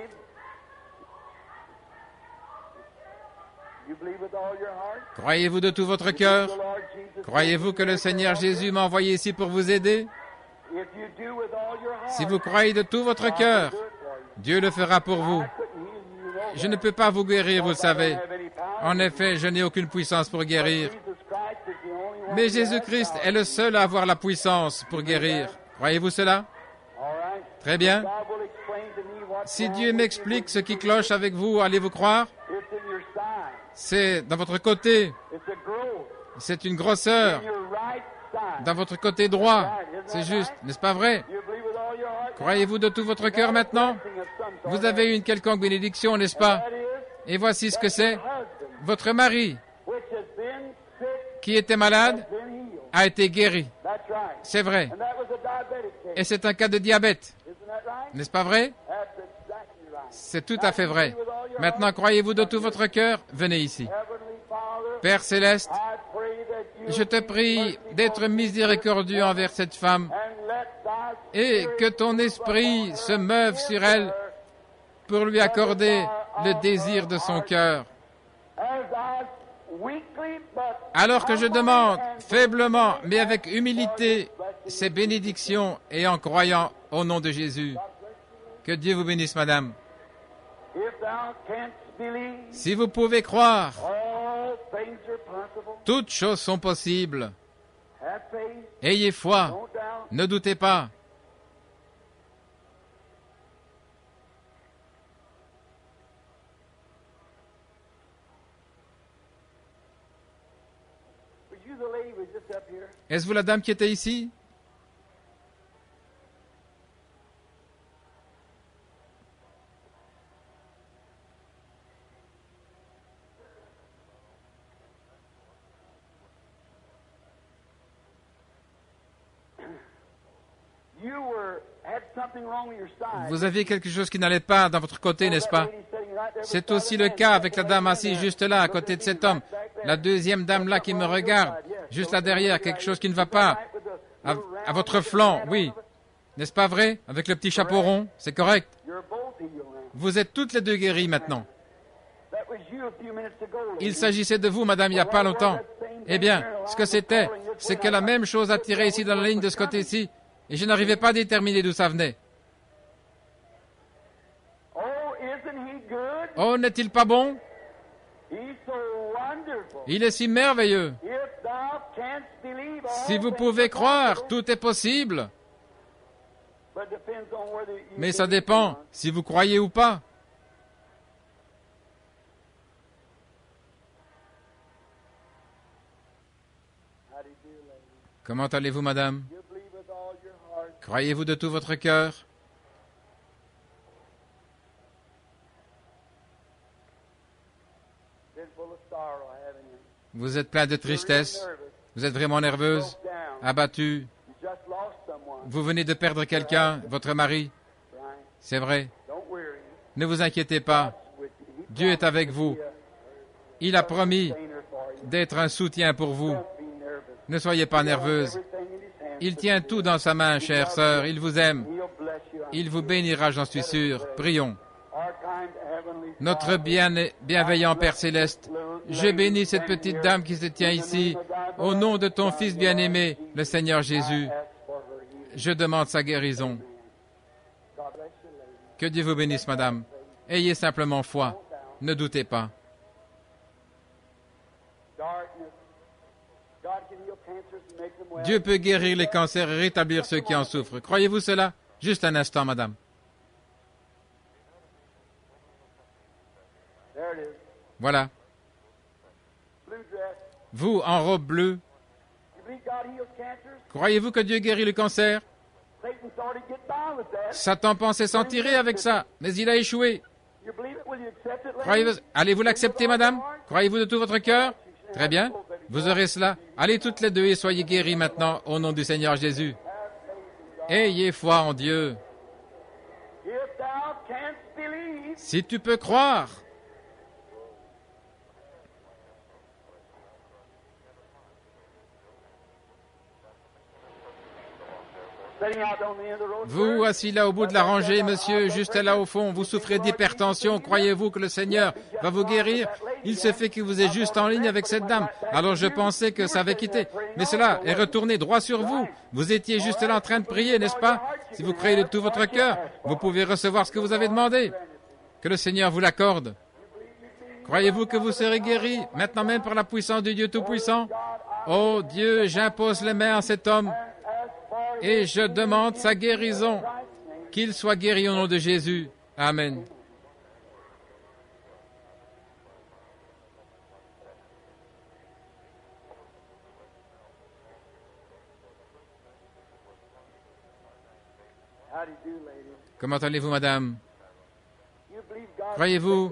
Croyez-vous de tout votre cœur? Croyez-vous que le Seigneur Jésus m'a envoyé ici pour vous aider? Si vous croyez de tout votre cœur, Dieu le fera pour vous. Je ne peux pas vous guérir, vous le savez. En effet, je n'ai aucune puissance pour guérir. Mais Jésus-Christ est le seul à avoir la puissance pour guérir. Croyez-vous cela? Très bien. Si Dieu m'explique ce qui cloche avec vous, allez-vous croire? C'est dans votre côté. C'est une grosseur. Dans votre côté droit. C'est juste, n'est-ce pas vrai? Croyez-vous de tout votre cœur maintenant? Vous avez eu une quelconque bénédiction, n'est-ce pas? Et voici ce que c'est. Votre mari, qui était malade, a été guéri. C'est vrai. Et c'est un cas de diabète. N'est-ce pas vrai? C'est tout à fait vrai. Maintenant, croyez-vous de tout votre cœur? Venez ici. Père Céleste, je te prie d'être miséricordieux envers cette femme et que ton esprit se meuve sur elle pour lui accorder le désir de son cœur. Alors que je demande faiblement, mais avec humilité, ces bénédictions et en croyant au nom de Jésus. Que Dieu vous bénisse, madame. Si vous pouvez croire, toutes choses sont possibles. Ayez foi, ne doutez pas. Est-ce vous la dame qui était ici? Vous aviez quelque chose qui n'allait pas dans votre côté, n'est-ce pas? C'est aussi le cas avec la dame assise juste là, à côté de cet homme. La deuxième dame là qui me regarde, juste là derrière, quelque chose qui ne va pas. À votre flanc, oui. N'est-ce pas vrai? Avec le petit chapeau rond, c'est correct. Vous êtes toutes les deux guéries maintenant. Il s'agissait de vous, madame, il n'y a pas longtemps. Eh bien, ce que c'était, c'est que la même chose a tiré ici dans la ligne de ce côté-ci, et je n'arrivais pas à déterminer d'où ça venait. Oh, n'est-il pas bon? Il est si merveilleux. Si vous pouvez croire, tout est possible. Mais ça dépend si vous croyez ou pas. Comment allez-vous, madame? Croyez-vous de tout votre cœur? Vous êtes plein de tristesse. Vous êtes vraiment nerveuse, abattue. Vous venez de perdre quelqu'un, votre mari. C'est vrai. Ne vous inquiétez pas. Dieu est avec vous. Il a promis d'être un soutien pour vous. Ne soyez pas nerveuse. Il tient tout dans sa main, chère sœur. Il vous aime. Il vous bénira, j'en suis sûr. Prions. Notre bienveillant Père Céleste, je bénis cette petite dame qui se tient ici, au nom de ton Fils bien-aimé, le Seigneur Jésus. Je demande sa guérison. Que Dieu vous bénisse, madame. Ayez simplement foi. Ne doutez pas. Dieu peut guérir les cancers et rétablir ceux qui en souffrent. Croyez-vous cela? Juste un instant, madame. Voilà. Vous, en robe bleue, croyez-vous que Dieu guérit le cancer? Satan pensait s'en tirer avec ça, mais il a échoué. Allez-vous l'accepter, madame? Croyez-vous de tout votre cœur? Très bien, vous aurez cela. Allez toutes les deux et soyez guéris maintenant au nom du Seigneur Jésus. Ayez foi en Dieu. Si tu peux croire. Vous, assis là au bout de la rangée, monsieur, juste là au fond, vous souffrez d'hypertension. Croyez-vous que le Seigneur va vous guérir? Il se fait que vous êtes juste en ligne avec cette dame. Alors je pensais que ça avait quitté. Mais cela est retourné droit sur vous. Vous étiez juste là en train de prier, n'est-ce pas? Si vous croyez de tout votre cœur, vous pouvez recevoir ce que vous avez demandé. Que le Seigneur vous l'accorde. Croyez-vous que vous serez guéri, maintenant même par la puissance du Dieu Tout-Puissant? Oh Dieu, j'impose les mains à cet homme. Et je demande sa guérison, qu'il soit guéri au nom de Jésus. Amen. Comment allez-vous, madame? Croyez-vous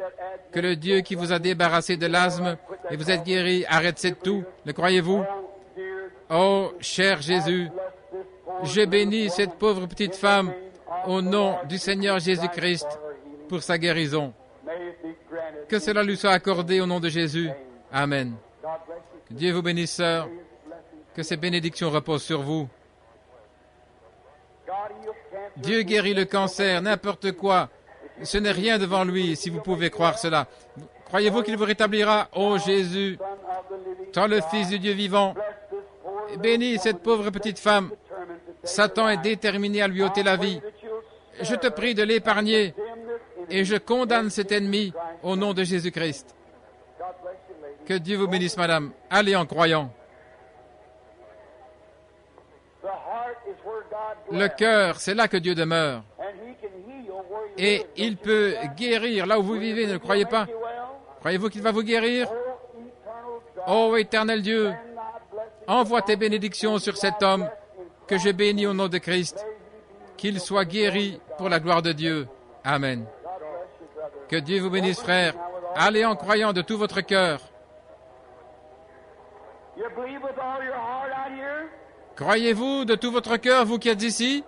que le Dieu qui vous a débarrassé de l'asthme et vous êtes guéri arrête cette toux? Le croyez-vous? Oh, cher Jésus, je bénis cette pauvre petite femme au nom du Seigneur Jésus-Christ pour sa guérison. Que cela lui soit accordé au nom de Jésus. Amen. Que Dieu vous bénisse, sœur. Que ces bénédictions reposent sur vous. Dieu guérit le cancer, n'importe quoi. Ce n'est rien devant lui, si vous pouvez croire cela. Croyez-vous qu'il vous rétablira? Ô Jésus, toi le Fils du Dieu vivant, bénis cette pauvre petite femme. Satan est déterminé à lui ôter la vie. Je te prie de l'épargner et je condamne cet ennemi au nom de Jésus-Christ. Que Dieu vous bénisse, madame. Allez en croyant. Le cœur, c'est là que Dieu demeure. Et il peut guérir là où vous vivez, ne le croyez pas? Croyez-vous qu'il va vous guérir? Ô éternel Dieu, envoie tes bénédictions sur cet homme que je bénis au nom de Christ, qu'il soit guéri pour la gloire de Dieu. Amen. Que Dieu vous bénisse, frère. Allez en croyant de tout votre cœur. Croyez-vous de tout votre cœur, vous qui êtes ici?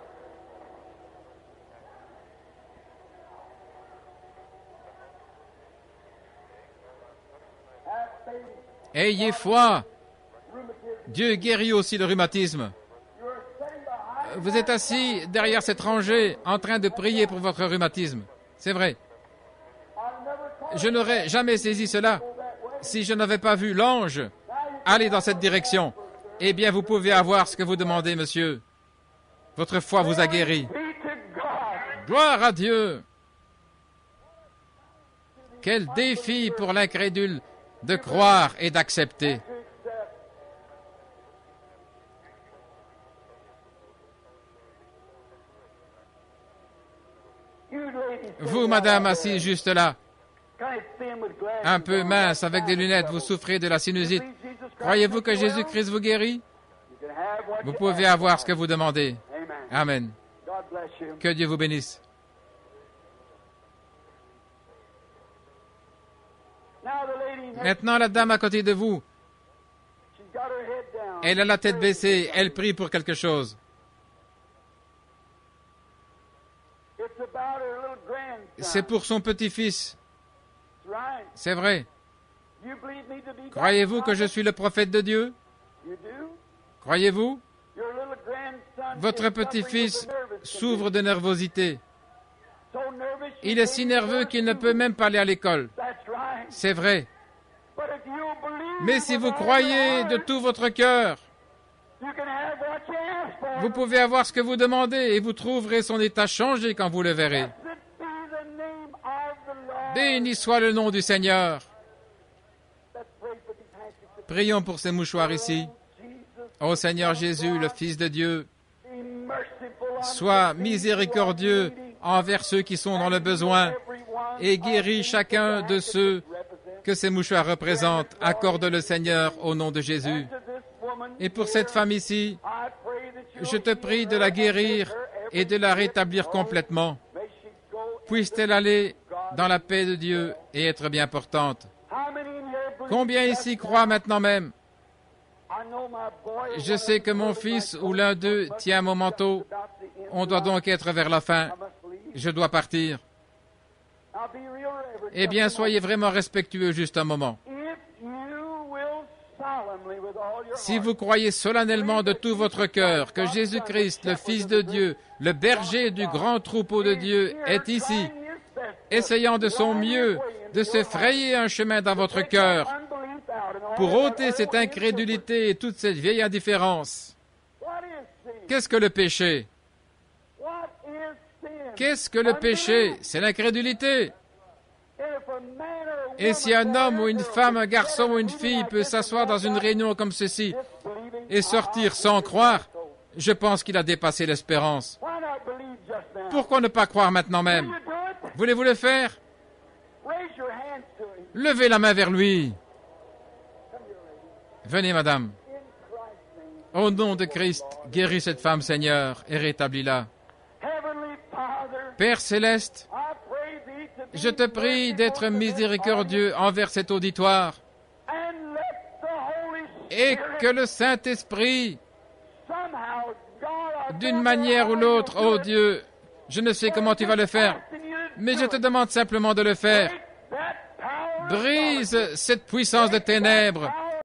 Ayez foi. Dieu guérit aussi le rhumatisme. Vous êtes assis derrière cette rangée en train de prier pour votre rhumatisme. C'est vrai. Je n'aurais jamais saisi cela si je n'avais pas vu l'ange aller dans cette direction. Eh bien, vous pouvez avoir ce que vous demandez, monsieur. Votre foi vous a guéri. Gloire à Dieu. Quel défi pour l'incrédule de croire et d'accepter. Vous, madame, assise juste là, un peu mince avec des lunettes, vous souffrez de la sinusite. Croyez-vous que Jésus-Christ vous guérit? Vous pouvez avoir ce que vous demandez. Amen. Que Dieu vous bénisse. Maintenant, la dame à côté de vous, elle a la tête baissée, elle prie pour quelque chose. C'est pour son petit-fils. C'est vrai. Croyez-vous que je suis le prophète de Dieu? Croyez-vous? Votre petit-fils souffre de nervosité. Il est si nerveux qu'il ne peut même pas aller à l'école. C'est vrai. Mais si vous croyez de tout votre cœur, vous pouvez avoir ce que vous demandez et vous trouverez son état changé quand vous le verrez. Béni soit le nom du Seigneur. Prions pour ces mouchoirs ici. Ô Seigneur Jésus, le Fils de Dieu, sois miséricordieux envers ceux qui sont dans le besoin et guéris chacun de ceux que ces mouchoirs représentent. Accorde le Seigneur au nom de Jésus. Et pour cette femme ici, je te prie de la guérir et de la rétablir complètement. Puisse-t-elle aller dans la paix de Dieu et être bien portante. Combien ici croient maintenant même? Je sais que mon fils ou l'un d'eux tient mon manteau. On doit donc être vers la fin. Je dois partir. Eh bien, soyez vraiment respectueux juste un moment. Si vous croyez solennellement de tout votre cœur que Jésus-Christ, le Fils de Dieu, le berger du grand troupeau de Dieu, est ici, essayant de son mieux de se frayer un chemin dans votre cœur pour ôter cette incrédulité et toute cette vieille indifférence. Qu'est-ce que le péché? Qu'est-ce que le péché? C'est l'incrédulité. Et si un homme ou une femme, un garçon ou une fille peut s'asseoir dans une réunion comme ceci et sortir sans croire, je pense qu'il a dépassé l'espérance. Pourquoi ne pas croire maintenant même? Voulez-vous le faire? Levez la main vers lui. Venez, madame. Au nom de Christ, guéris cette femme, Seigneur, et rétablis-la. Père céleste, je te prie d'être miséricordieux envers cet auditoire et que le Saint-Esprit, d'une manière ou l'autre, oh Dieu, je ne sais comment tu vas le faire, mais je te demande simplement de le faire. Brise cette puissance de ténèbres